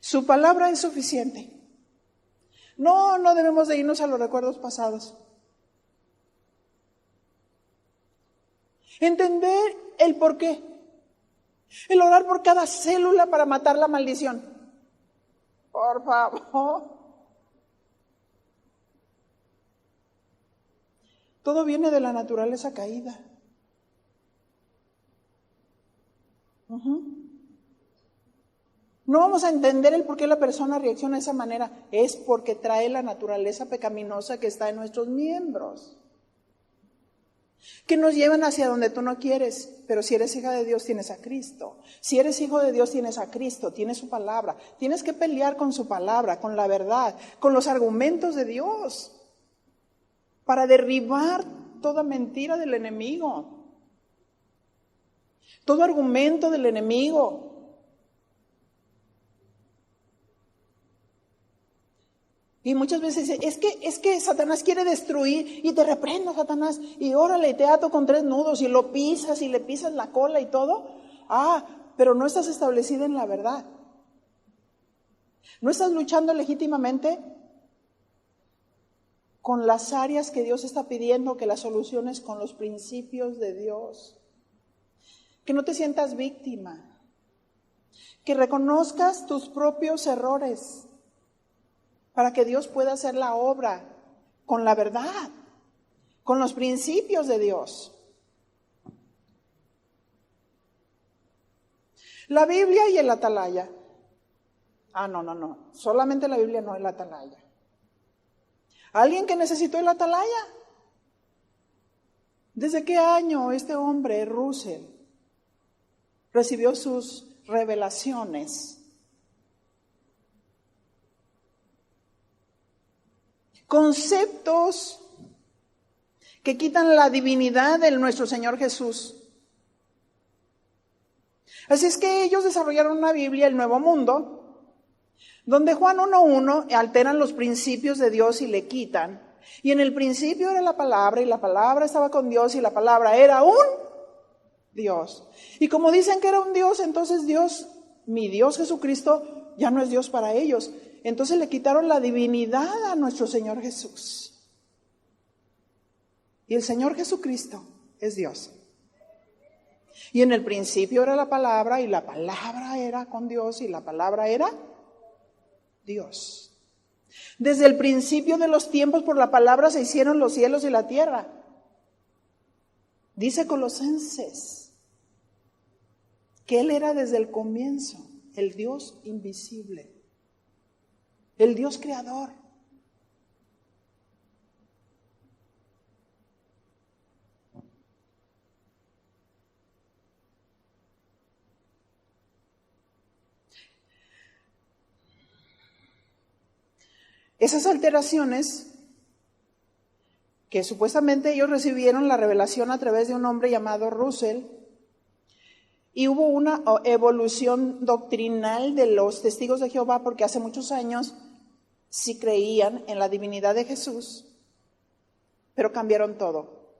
Su palabra es suficiente. No debemos de irnos a los recuerdos pasados. Entender el por qué. El orar por cada célula para matar la maldición. Por favor. Todo viene de la naturaleza caída. No vamos a entender el por qué la persona reacciona de esa manera. Es porque trae la naturaleza pecaminosa que está en nuestros miembros. Que nos llevan hacia donde tú no quieres. Pero si eres hija de Dios, tienes a Cristo. Si eres hijo de Dios, tienes a Cristo, tienes su palabra. Tienes que pelear con su palabra, con la verdad, con los argumentos de Dios, para derribar toda mentira del enemigo, todo argumento del enemigo. Y muchas veces dice, es que Satanás quiere destruir, y te reprendo, Satanás, y órale, te ato con 3 nudos, y lo pisas, y le pisas la cola y todo. Pero no estás establecida en la verdad. No estás luchando legítimamente con las áreas que Dios está pidiendo, que las soluciones con los principios de Dios. Que no te sientas víctima. Que reconozcas tus propios errores, para que Dios pueda hacer la obra con la verdad, con los principios de Dios. La Biblia y el atalaya. No. Solamente la Biblia, no el atalaya. ¿Alguien que necesitó el atalaya? ¿Desde qué año este hombre, Russell, recibió sus revelaciones? Conceptos que quitan la divinidad de nuestro Señor Jesús. Así es que ellos desarrollaron una Biblia, el Nuevo Mundo, donde Juan 1:1 alteran los principios de Dios y le quitan. Y en el principio era la palabra, y la palabra estaba con Dios, y la palabra era un Dios. Y como dicen que era un Dios, entonces Dios, mi Dios Jesucristo, ya no es Dios para ellos. Entonces le quitaron la divinidad a nuestro Señor Jesús. Y el Señor Jesucristo es Dios. Y en el principio era la palabra, y la palabra era con Dios, y la palabra era Dios. Desde el principio de los tiempos, por la palabra se hicieron los cielos y la tierra. Dice Colosenses que Él era desde el comienzo el Dios invisible, el Dios creador. Esas alteraciones, que supuestamente ellos recibieron la revelación a través de un hombre llamado Russell, y hubo una evolución doctrinal de los testigos de Jehová, porque hace muchos años sí creían en la divinidad de Jesús, pero cambiaron todo.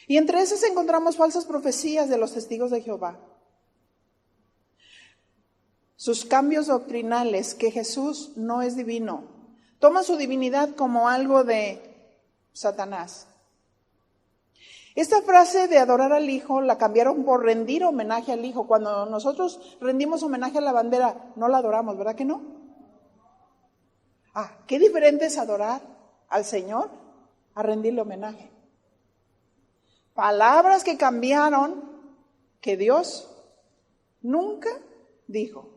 Y entre esas encontramos falsas profecías de los testigos de Jehová. Sus cambios doctrinales, que Jesús no es divino, toman su divinidad como algo de Satanás. Esta frase de adorar al Hijo la cambiaron por rendir homenaje al Hijo. Cuando nosotros rendimos homenaje a la bandera, no la adoramos, ¿verdad que no? Qué diferente es adorar al Señor a rendirle homenaje. Palabras que cambiaron, que Dios nunca dijo.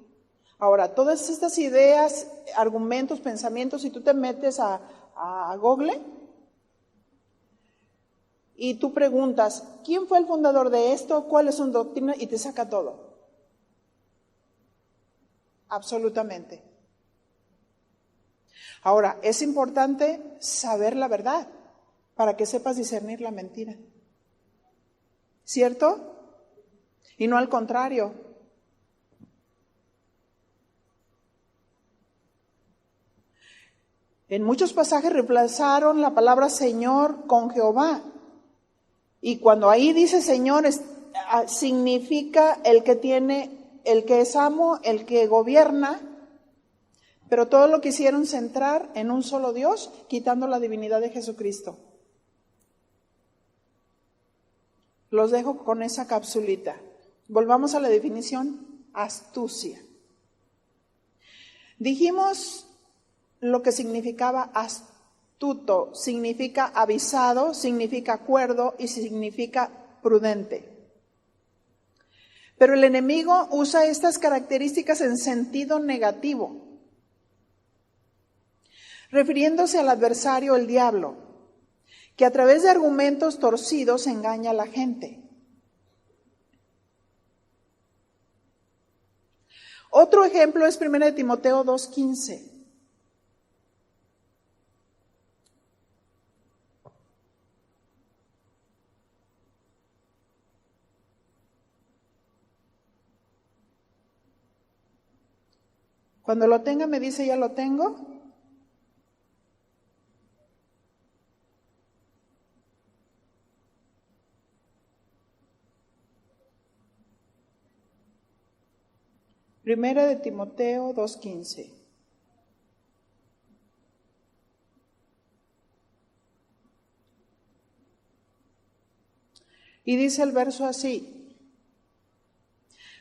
Ahora, todas estas ideas, argumentos, pensamientos, si tú te metes a Google y tú preguntas, ¿quién fue el fundador de esto? ¿Cuál es su doctrina? Y te saca todo. Absolutamente. Ahora, es importante saber la verdad para que sepas discernir la mentira. ¿Cierto? Y no al contrario. En muchos pasajes reemplazaron la palabra Señor con Jehová. Y cuando ahí dice Señor, significa el que tiene, el que es amo, el que gobierna, pero todo lo quisieron centrar en un solo Dios, quitando la divinidad de Jesucristo. Los dejo con esa capsulita. Volvamos a la definición, astucia. Dijimos lo que significaba astuto, significa avisado, significa cuerdo y significa prudente. Pero el enemigo usa estas características en sentido negativo, refiriéndose al adversario, el diablo, que a través de argumentos torcidos engaña a la gente. Otro ejemplo es 1 Timoteo 2:15. Cuando lo tenga me dice, ¿ya lo tengo? Primera de Timoteo 2:15. Y dice el verso así: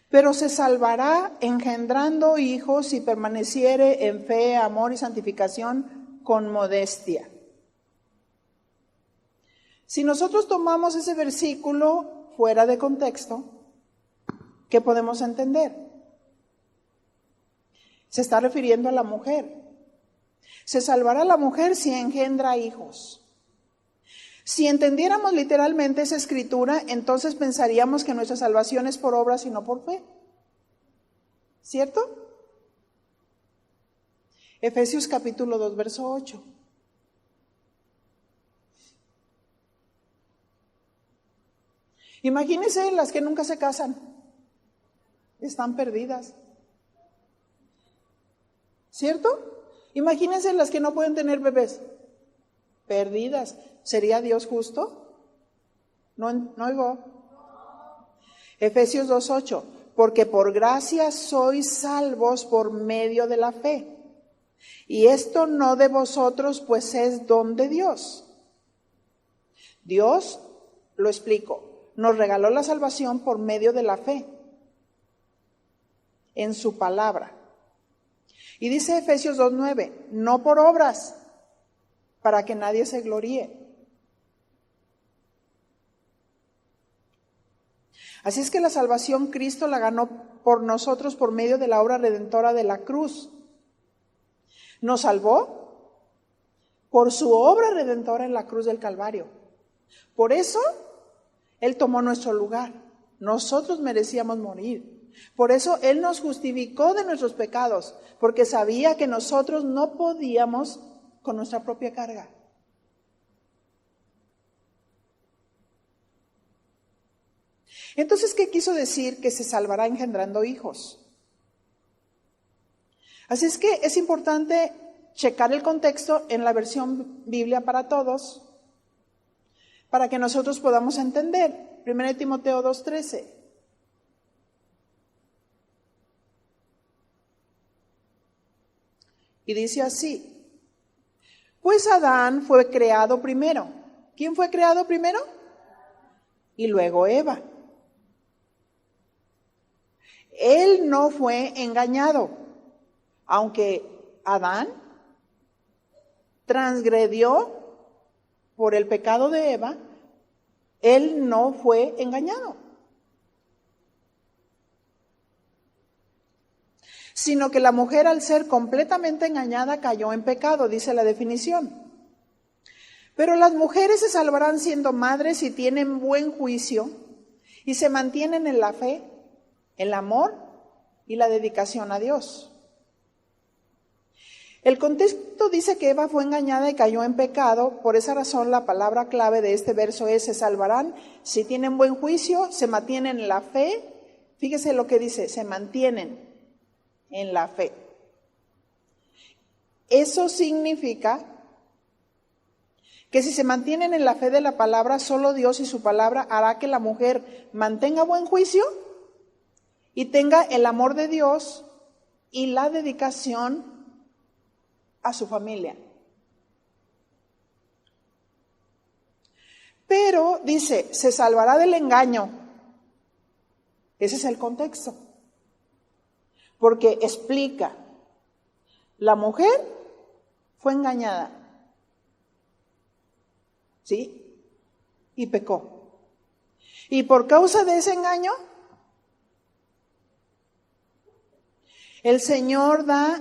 pero se salvará engendrando hijos si permaneciere en fe, amor y santificación con modestia. Si nosotros tomamos ese versículo fuera de contexto, ¿qué podemos entender? Se está refiriendo a la mujer. Se salvará la mujer si engendra hijos. Si entendiéramos literalmente esa escritura, entonces pensaríamos que nuestra salvación es por obras y no por fe. ¿Cierto? Efesios capítulo 2, verso 8. Imagínense las que nunca se casan. Están perdidas. ¿Cierto? Imagínense las que no pueden tener bebés. Perdidas. ¿Sería Dios justo? No oigo. Efesios 2:8. Porque por gracia sois salvos por medio de la fe. Y esto no de vosotros, pues es don de Dios. Dios, lo explico, nos regaló la salvación por medio de la fe en su palabra. Y dice Efesios 2:9, no por obras, para que nadie se gloríe. Así es que la salvación Cristo la ganó por nosotros por medio de la obra redentora de la cruz. Nos salvó por su obra redentora en la cruz del Calvario. Por eso Él tomó nuestro lugar. Nosotros merecíamos morir. Por eso Él nos justificó de nuestros pecados, porque sabía que nosotros no podíamos con nuestra propia carga. Entonces, ¿qué quiso decir que se salvará engendrando hijos? Así es que es importante checar el contexto en la versión Biblia para Todos, para que nosotros podamos entender. 1 Timoteo 2:13. Y dice así: pues Adán fue creado primero. ¿Quién fue creado primero? Y luego Eva. Él no fue engañado, aunque Adán transgredió por el pecado de Eva, él no fue engañado, sino que la mujer, al ser completamente engañada, cayó en pecado, dice la definición. Pero las mujeres se salvarán siendo madres si tienen buen juicio y se mantienen en la fe, el amor y la dedicación a Dios. El contexto dice que Eva fue engañada y cayó en pecado. Por esa razón, la palabra clave de este verso es: se salvarán si tienen buen juicio, se mantienen en la fe. Fíjese lo que dice: se mantienen en la fe. Eso significa que si se mantienen en la fe de la palabra, solo Dios y su palabra hará que la mujer mantenga buen juicio y tenga el amor de Dios y la dedicación a su familia. Pero dice, se salvará del engaño. Ese es el contexto. Porque explica, la mujer fue engañada, ¿sí? Y pecó. Y por causa de ese engaño, el Señor da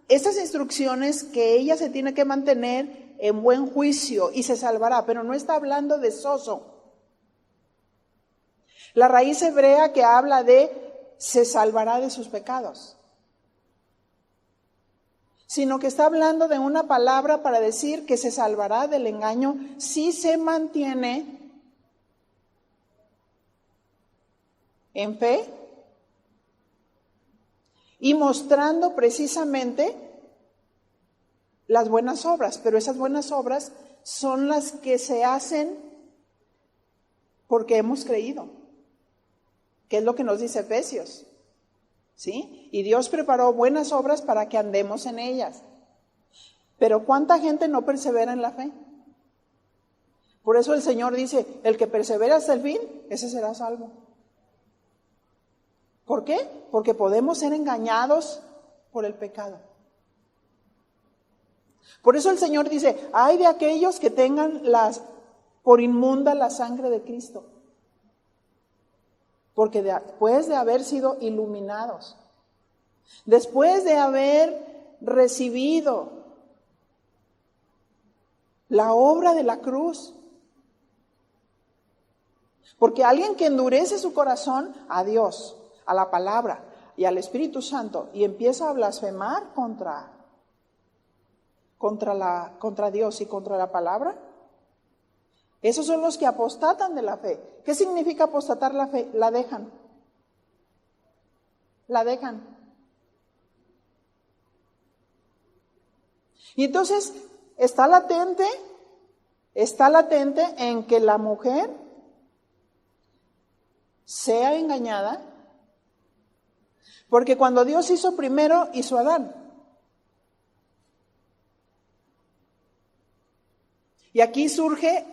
estas instrucciones que ella se tiene que mantener en buen juicio y se salvará, pero no está hablando de soso. La raíz hebrea que habla de se salvará de sus pecados, sino que está hablando de una palabra para decir que se salvará del engaño si se mantiene en fe y mostrando precisamente las buenas obras. Pero esas buenas obras son las que se hacen porque hemos creído, que es lo que nos dice Efesios, ¿sí? Y Dios preparó buenas obras para que andemos en ellas. Pero ¿cuánta gente no persevera en la fe? Por eso el Señor dice, el que persevera hasta el fin, ese será salvo. ¿Por qué? Porque podemos ser engañados por el pecado. Por eso el Señor dice, ay de aquellos que tengan por inmunda la sangre de Cristo. Porque después de haber sido iluminados, después de haber recibido la obra de la cruz, porque alguien que endurece su corazón a Dios, a la palabra y al Espíritu Santo y empieza a blasfemar contra Dios y contra la palabra, esos son los que apostatan de la fe. ¿Qué significa apostatar la fe? La dejan. La dejan. Y entonces está latente en que la mujer sea engañada, porque cuando Dios hizo primero, hizo a Adán. Y aquí surge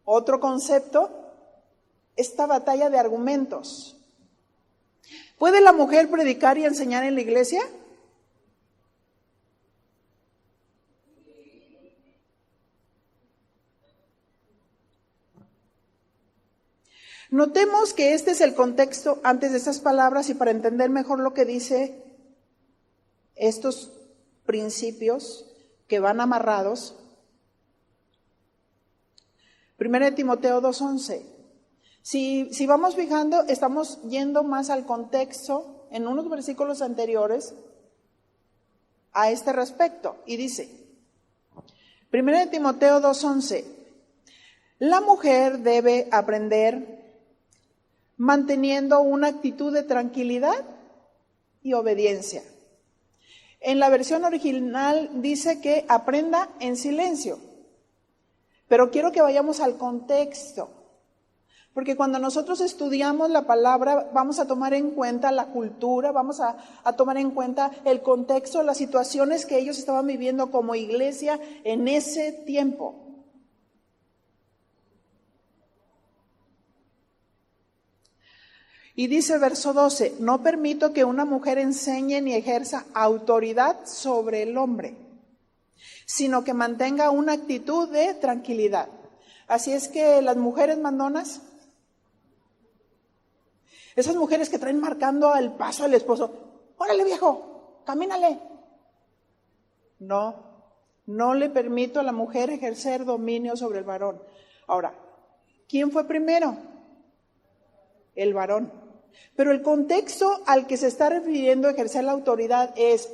otro concepto, esta batalla de argumentos. ¿Puede la mujer predicar y enseñar en la iglesia? Notemos que este es el contexto antes de estas palabras y para entender mejor lo que dice estos principios que van amarrados. 1 Timoteo 2:11. Si vamos fijando, estamos yendo más al contexto en unos versículos anteriores a este respecto. Y dice, 1 Timoteo 2:11, la mujer debe aprender manteniendo una actitud de tranquilidad y obediencia. En la versión original dice que aprenda en silencio. Pero quiero que vayamos al contexto. Porque cuando nosotros estudiamos la palabra, vamos a tomar en cuenta la cultura, vamos a tomar en cuenta el contexto, las situaciones que ellos estaban viviendo como iglesia en ese tiempo. Y dice verso 12, no permito que una mujer enseñe ni ejerza autoridad sobre el hombre, sino que mantenga una actitud de tranquilidad. Así es que las mujeres mandonas, esas mujeres que traen marcando el paso al esposo, órale viejo, camínale. No le permito a la mujer ejercer dominio sobre el varón. Ahora, ¿quién fue primero? El varón. Pero el contexto al que se está refiriendo ejercer la autoridad es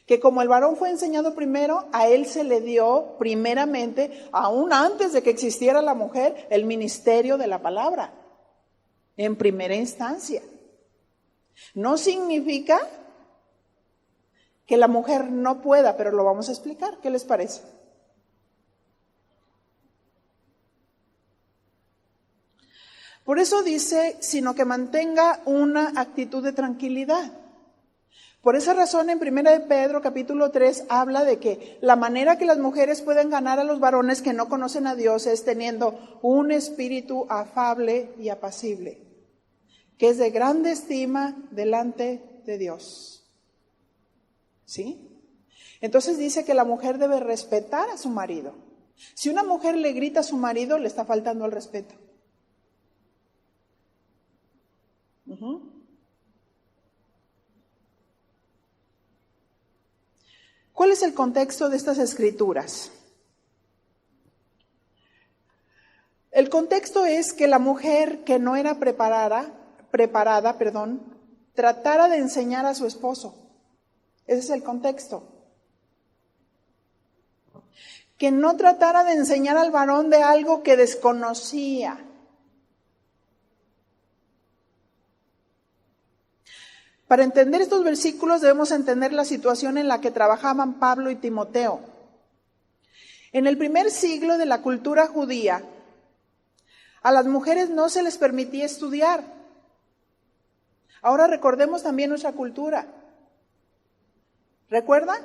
que como el varón fue enseñado primero, a él se le dio primeramente, aún antes de que existiera la mujer, el ministerio de la palabra, en primera instancia. No significa que la mujer no pueda, pero lo vamos a explicar. ¿Qué les parece? Por eso dice, sino que mantenga una actitud de tranquilidad. Por esa razón en 1 de Pedro capítulo 3 habla de que la manera que las mujeres pueden ganar a los varones que no conocen a Dios es teniendo un espíritu afable y apacible, que es de grande estima delante de Dios. ¿Sí? Entonces dice que la mujer debe respetar a su marido. Si una mujer le grita a su marido, le está faltando el respeto. ¿Cuál es el contexto de estas escrituras? El contexto es que la mujer que no era preparada, tratara de enseñar a su esposo. Ese es el contexto. Que no tratara de enseñar al varón de algo que desconocía. Para entender estos versículos debemos entender la situación en la que trabajaban Pablo y Timoteo. En el primer siglo de la cultura judía, a las mujeres no se les permitía estudiar. Ahora recordemos también nuestra cultura. ¿Recuerdan?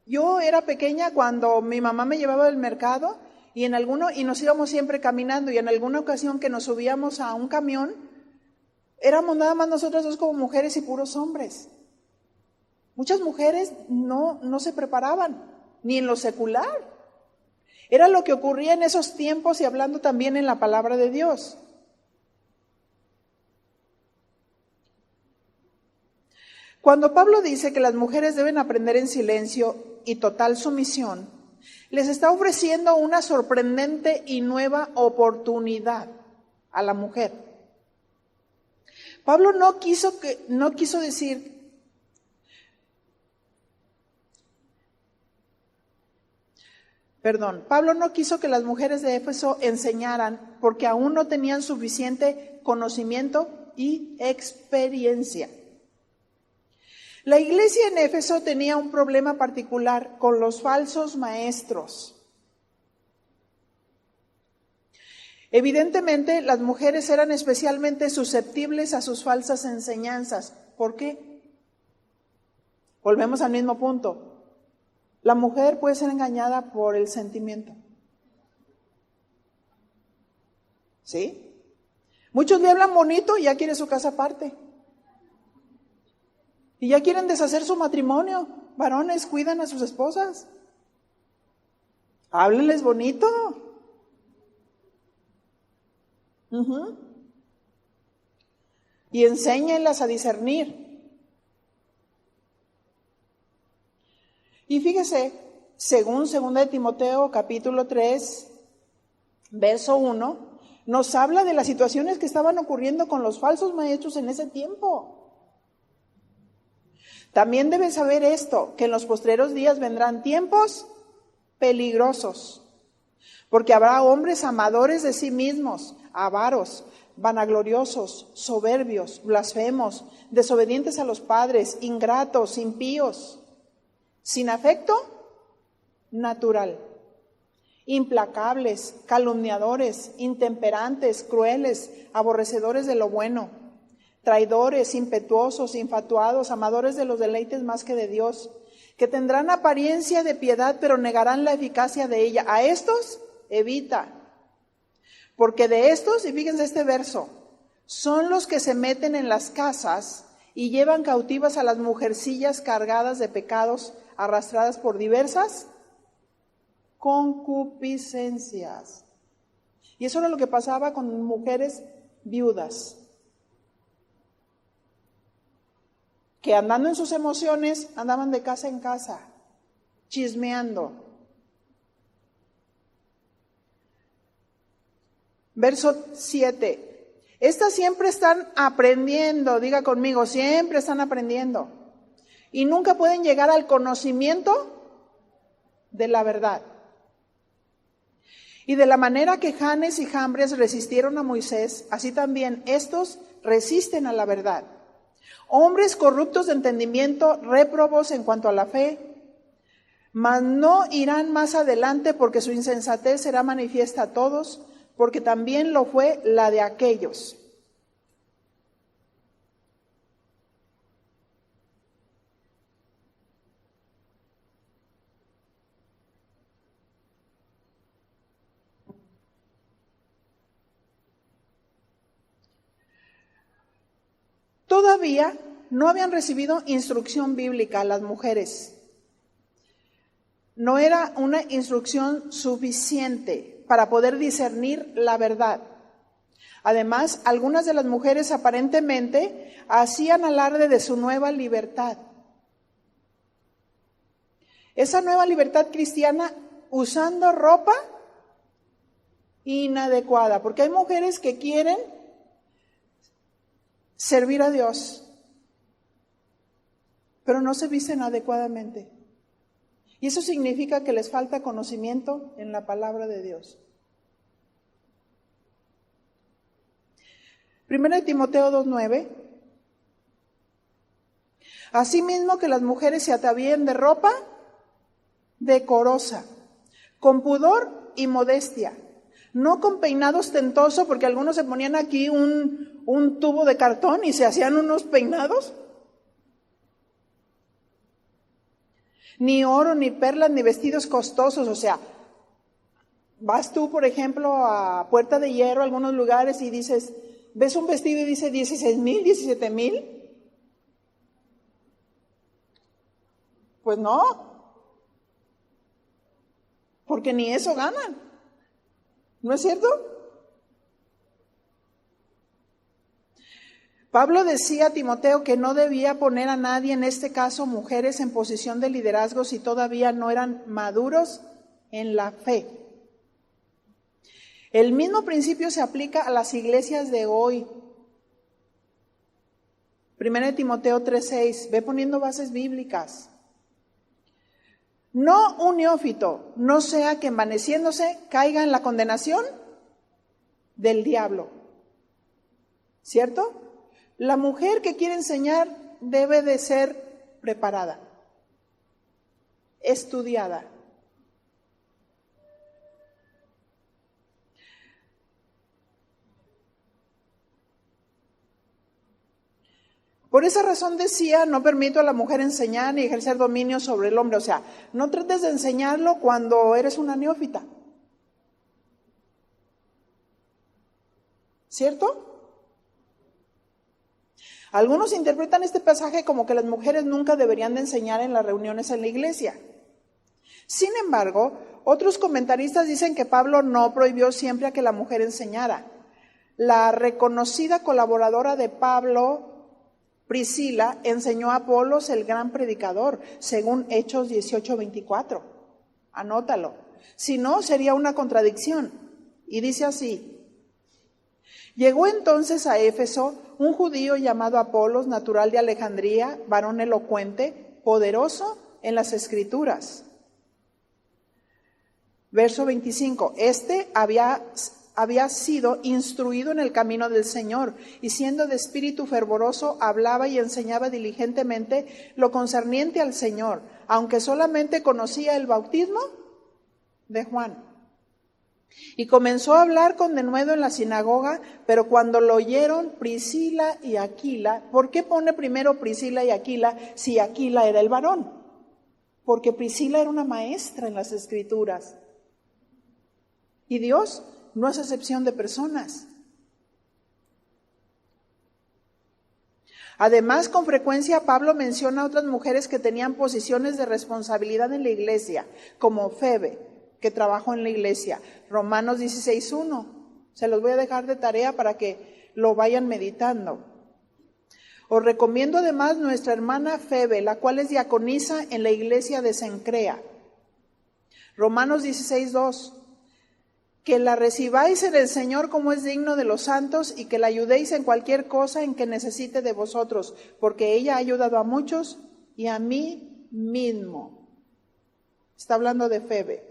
Yo era pequeña cuando mi mamá me llevaba al mercado y nos íbamos siempre caminando, y en alguna ocasión que nos subíamos a un camión, éramos nada más nosotras dos como mujeres y puros hombres. Muchas mujeres no se preparaban, ni en lo secular. Era lo que ocurría en esos tiempos y hablando también en la palabra de Dios. Cuando Pablo dice que las mujeres deben aprender en silencio y total sumisión, les está ofreciendo una sorprendente y nueva oportunidad a la mujer. Pablo no quiso que las mujeres de Éfeso enseñaran porque aún no tenían suficiente conocimiento y experiencia. La iglesia en Éfeso tenía un problema particular con los falsos maestros. Evidentemente, las mujeres eran especialmente susceptibles a sus falsas enseñanzas. ¿Por qué? Volvemos al mismo punto. La mujer puede ser engañada por el sentimiento. ¿Sí? Muchos le hablan bonito y ya quiere su casa aparte. Y ya quieren deshacer su matrimonio. Varones, cuidan a sus esposas. Háblenles bonito. Y enséñenlas a discernir. Y fíjese, según 2 de Timoteo capítulo 3, verso 1, nos habla de las situaciones que estaban ocurriendo con los falsos maestros en ese tiempo. También debes saber esto, que en los postreros días vendrán tiempos peligrosos, porque habrá hombres amadores de sí mismos, avaros, vanagloriosos, soberbios, blasfemos, desobedientes a los padres, ingratos, impíos, sin afecto natural, implacables, calumniadores, intemperantes, crueles, aborrecedores de lo bueno, traidores, impetuosos, infatuados, amadores de los deleites más que de Dios, que tendrán apariencia de piedad, pero negarán la eficacia de ella. A estos evita, porque de estos, y fíjense este verso, son los que se meten en las casas y llevan cautivas a las mujercillas cargadas de pecados, arrastradas por diversas concupiscencias. Y eso era lo que pasaba con mujeres viudas, que andando en sus emociones, andaban de casa en casa, chismeando. Verso 7. Estas siempre están aprendiendo, diga conmigo, siempre están aprendiendo. Y nunca pueden llegar al conocimiento de la verdad. Y de la manera que Janes y Jambres resistieron a Moisés, así también estos resisten a la verdad. Hombres corruptos de entendimiento, réprobos en cuanto a la fe, mas no irán más adelante porque su insensatez será manifiesta a todos, porque también lo fue la de aquellos. Todavía no habían recibido instrucción bíblica las mujeres. No era una instrucción suficiente para poder discernir la verdad. Además, algunas de las mujeres aparentemente hacían alarde de su nueva libertad. Esa nueva libertad cristiana usando ropa inadecuada, porque hay mujeres que quieren servir a Dios, pero no se visten adecuadamente. Y eso significa que les falta conocimiento en la palabra de Dios. 1 Timoteo 2:9. Asimismo que las mujeres se atavíen de ropa decorosa, con pudor y modestia, no con peinado ostentoso, porque algunos se ponían aquí un tubo de cartón y se hacían unos peinados. Ni oro, ni perlas, ni vestidos costosos. O sea, vas tú, por ejemplo, a Puerta de Hierro, a algunos lugares, y dices, ves un vestido y dice 16,000, 17,000. Pues no, porque ni eso ganan. ¿No es cierto? Pablo decía a Timoteo que no debía poner a nadie, en este caso mujeres, en posición de liderazgo si todavía no eran maduros en la fe. El mismo principio se aplica a las iglesias de hoy. 1 Timoteo 3:6, ve poniendo bases bíblicas. No un neófito, no sea que envaneciéndose caiga en la condenación del diablo. ¿Cierto? La mujer que quiere enseñar debe de ser preparada, estudiada. Por esa razón decía, no permito a la mujer enseñar ni ejercer dominio sobre el hombre. O sea, no trates de enseñarlo cuando eres una neófita. ¿Cierto? Algunos interpretan este pasaje como que las mujeres nunca deberían de enseñar en las reuniones en la iglesia. Sin embargo, otros comentaristas dicen que Pablo no prohibió siempre a que la mujer enseñara. La reconocida colaboradora de Pablo, Priscila, enseñó a Apolos, el gran predicador, según Hechos 18:24. Anótalo. Si no, sería una contradicción. Y dice así: llegó entonces a Éfeso un judío llamado Apolos, natural de Alejandría, varón elocuente, poderoso en las Escrituras. Verso 25. Este había había sido instruido en el camino del Señor, y siendo de espíritu fervoroso, hablaba y enseñaba diligentemente lo concerniente al Señor, aunque solamente conocía el bautismo de Juan. Y comenzó a hablar con denuedo en la sinagoga, pero cuando lo oyeron Priscila y Aquila, ¿por qué pone primero Priscila y Aquila si Aquila era el varón? Porque Priscila era una maestra en las Escrituras. Y Dios no es excepción de personas. Además, con frecuencia Pablo menciona a otras mujeres que tenían posiciones de responsabilidad en la iglesia, como Febe, que trabajó en la iglesia. Romanos 16:1. Se los voy a dejar de tarea para que lo vayan meditando. Os recomiendo además nuestra hermana Febe, la cual es diaconisa en la iglesia de Cencrea. Romanos 16:2. Que la recibáis en el Señor como es digno de los santos y que la ayudéis en cualquier cosa en que necesite de vosotros, porque ella ha ayudado a muchos y a mí mismo. Está hablando de Febe.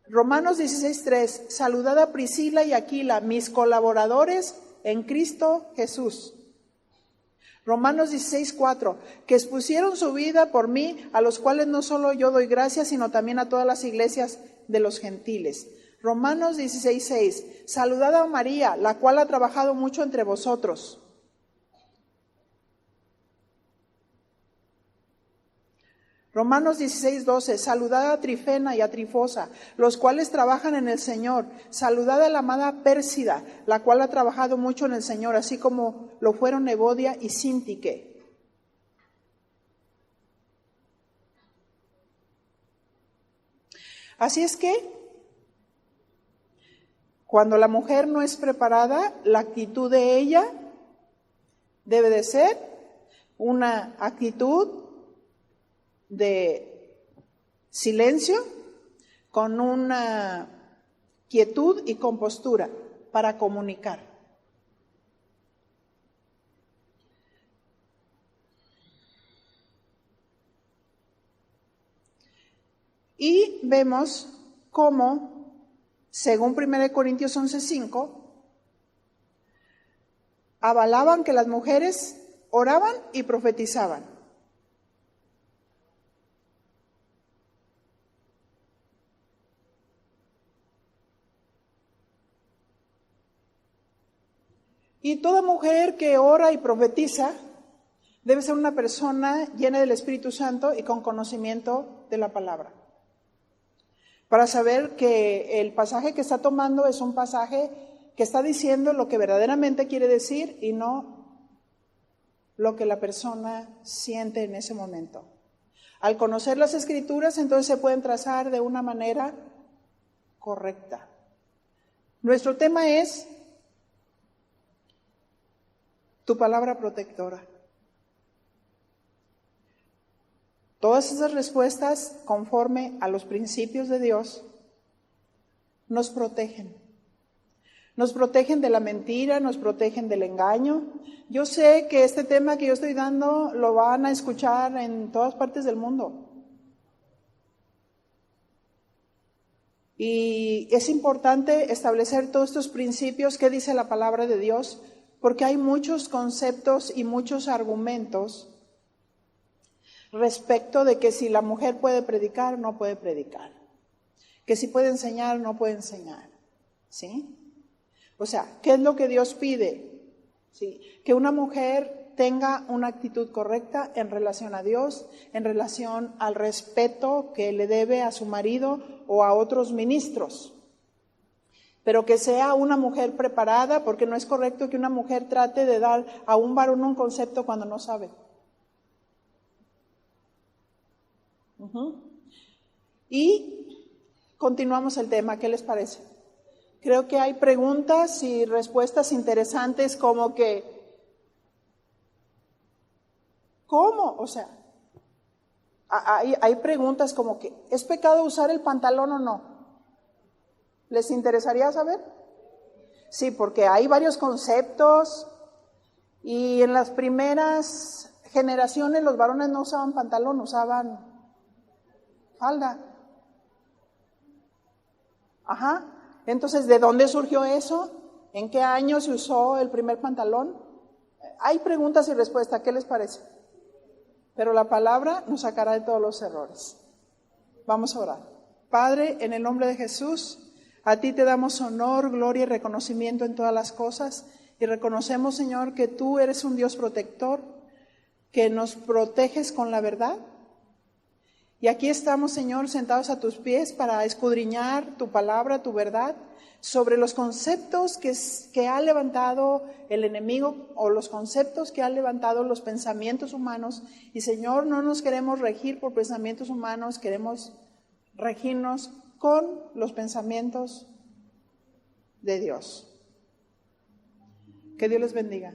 Romanos 16:3. Saludad a Priscila y Aquila, mis colaboradores en Cristo Jesús. Romanos 16:4, que expusieron su vida por mí, a los cuales no solo yo doy gracias, sino también a todas las iglesias de los gentiles. Romanos 16:6, saludad a María, la cual ha trabajado mucho entre vosotros. Romanos 16:12, saludad a Trifena y a Trifosa, los cuales trabajan en el Señor. Saludad a la amada Pérsida, la cual ha trabajado mucho en el Señor, así como lo fueron Evodia y Síntique. Así es que, cuando la mujer no es preparada, la actitud de ella debe de ser una actitud de silencio, con una quietud y compostura para comunicar. Y vemos cómo, según 1 Corintios 11:5, avalaban que las mujeres oraban y profetizaban. Y toda mujer que ora y profetiza debe ser una persona llena del Espíritu Santo y con conocimiento de la palabra. Para saber que el pasaje que está tomando es un pasaje que está diciendo lo que verdaderamente quiere decir y no lo que la persona siente en ese momento. Al conocer las Escrituras, entonces se pueden trazar de una manera correcta. Nuestro tema es tu palabra protectora. Todas esas respuestas, conforme a los principios de Dios, nos protegen. Nos protegen de la mentira, nos protegen del engaño. Yo sé que este tema que yo estoy dando lo van a escuchar en todas partes del mundo. Y es importante establecer todos estos principios que dice la palabra de Dios, porque hay muchos conceptos y muchos argumentos respecto de que si la mujer puede predicar, no puede predicar. Que si puede enseñar, no puede enseñar. ¿Sí? O sea, ¿qué es lo que Dios pide? ¿Sí? Que una mujer tenga una actitud correcta en relación a Dios, en relación al respeto que le debe a su marido o a otros ministros. Pero que sea una mujer preparada, porque no es correcto que una mujer trate de dar a un varón un concepto cuando no sabe. Y continuamos el tema, ¿qué les parece? Creo que hay preguntas y respuestas interesantes como que, ¿cómo? O sea, hay preguntas como que, ¿es pecado usar el pantalón o no? ¿Les interesaría saber? Sí, porque hay varios conceptos y en las primeras generaciones los varones no usaban pantalón, usaban falda. Ajá. Entonces, ¿de dónde surgió eso? ¿En qué año se usó el primer pantalón? Hay preguntas y respuestas, ¿qué les parece? Pero la palabra nos sacará de todos los errores. Vamos a orar. Padre, en el nombre de Jesús, a ti te damos honor, gloria y reconocimiento en todas las cosas. Y reconocemos, Señor, que tú eres un Dios protector, que nos proteges con la verdad. Y aquí estamos, Señor, sentados a tus pies para escudriñar tu palabra, tu verdad, sobre los conceptos que ha levantado el enemigo o los conceptos que han levantado los pensamientos humanos. Y, Señor, no nos queremos regir por pensamientos humanos, queremos regirnos con los pensamientos de Dios. Que Dios les bendiga.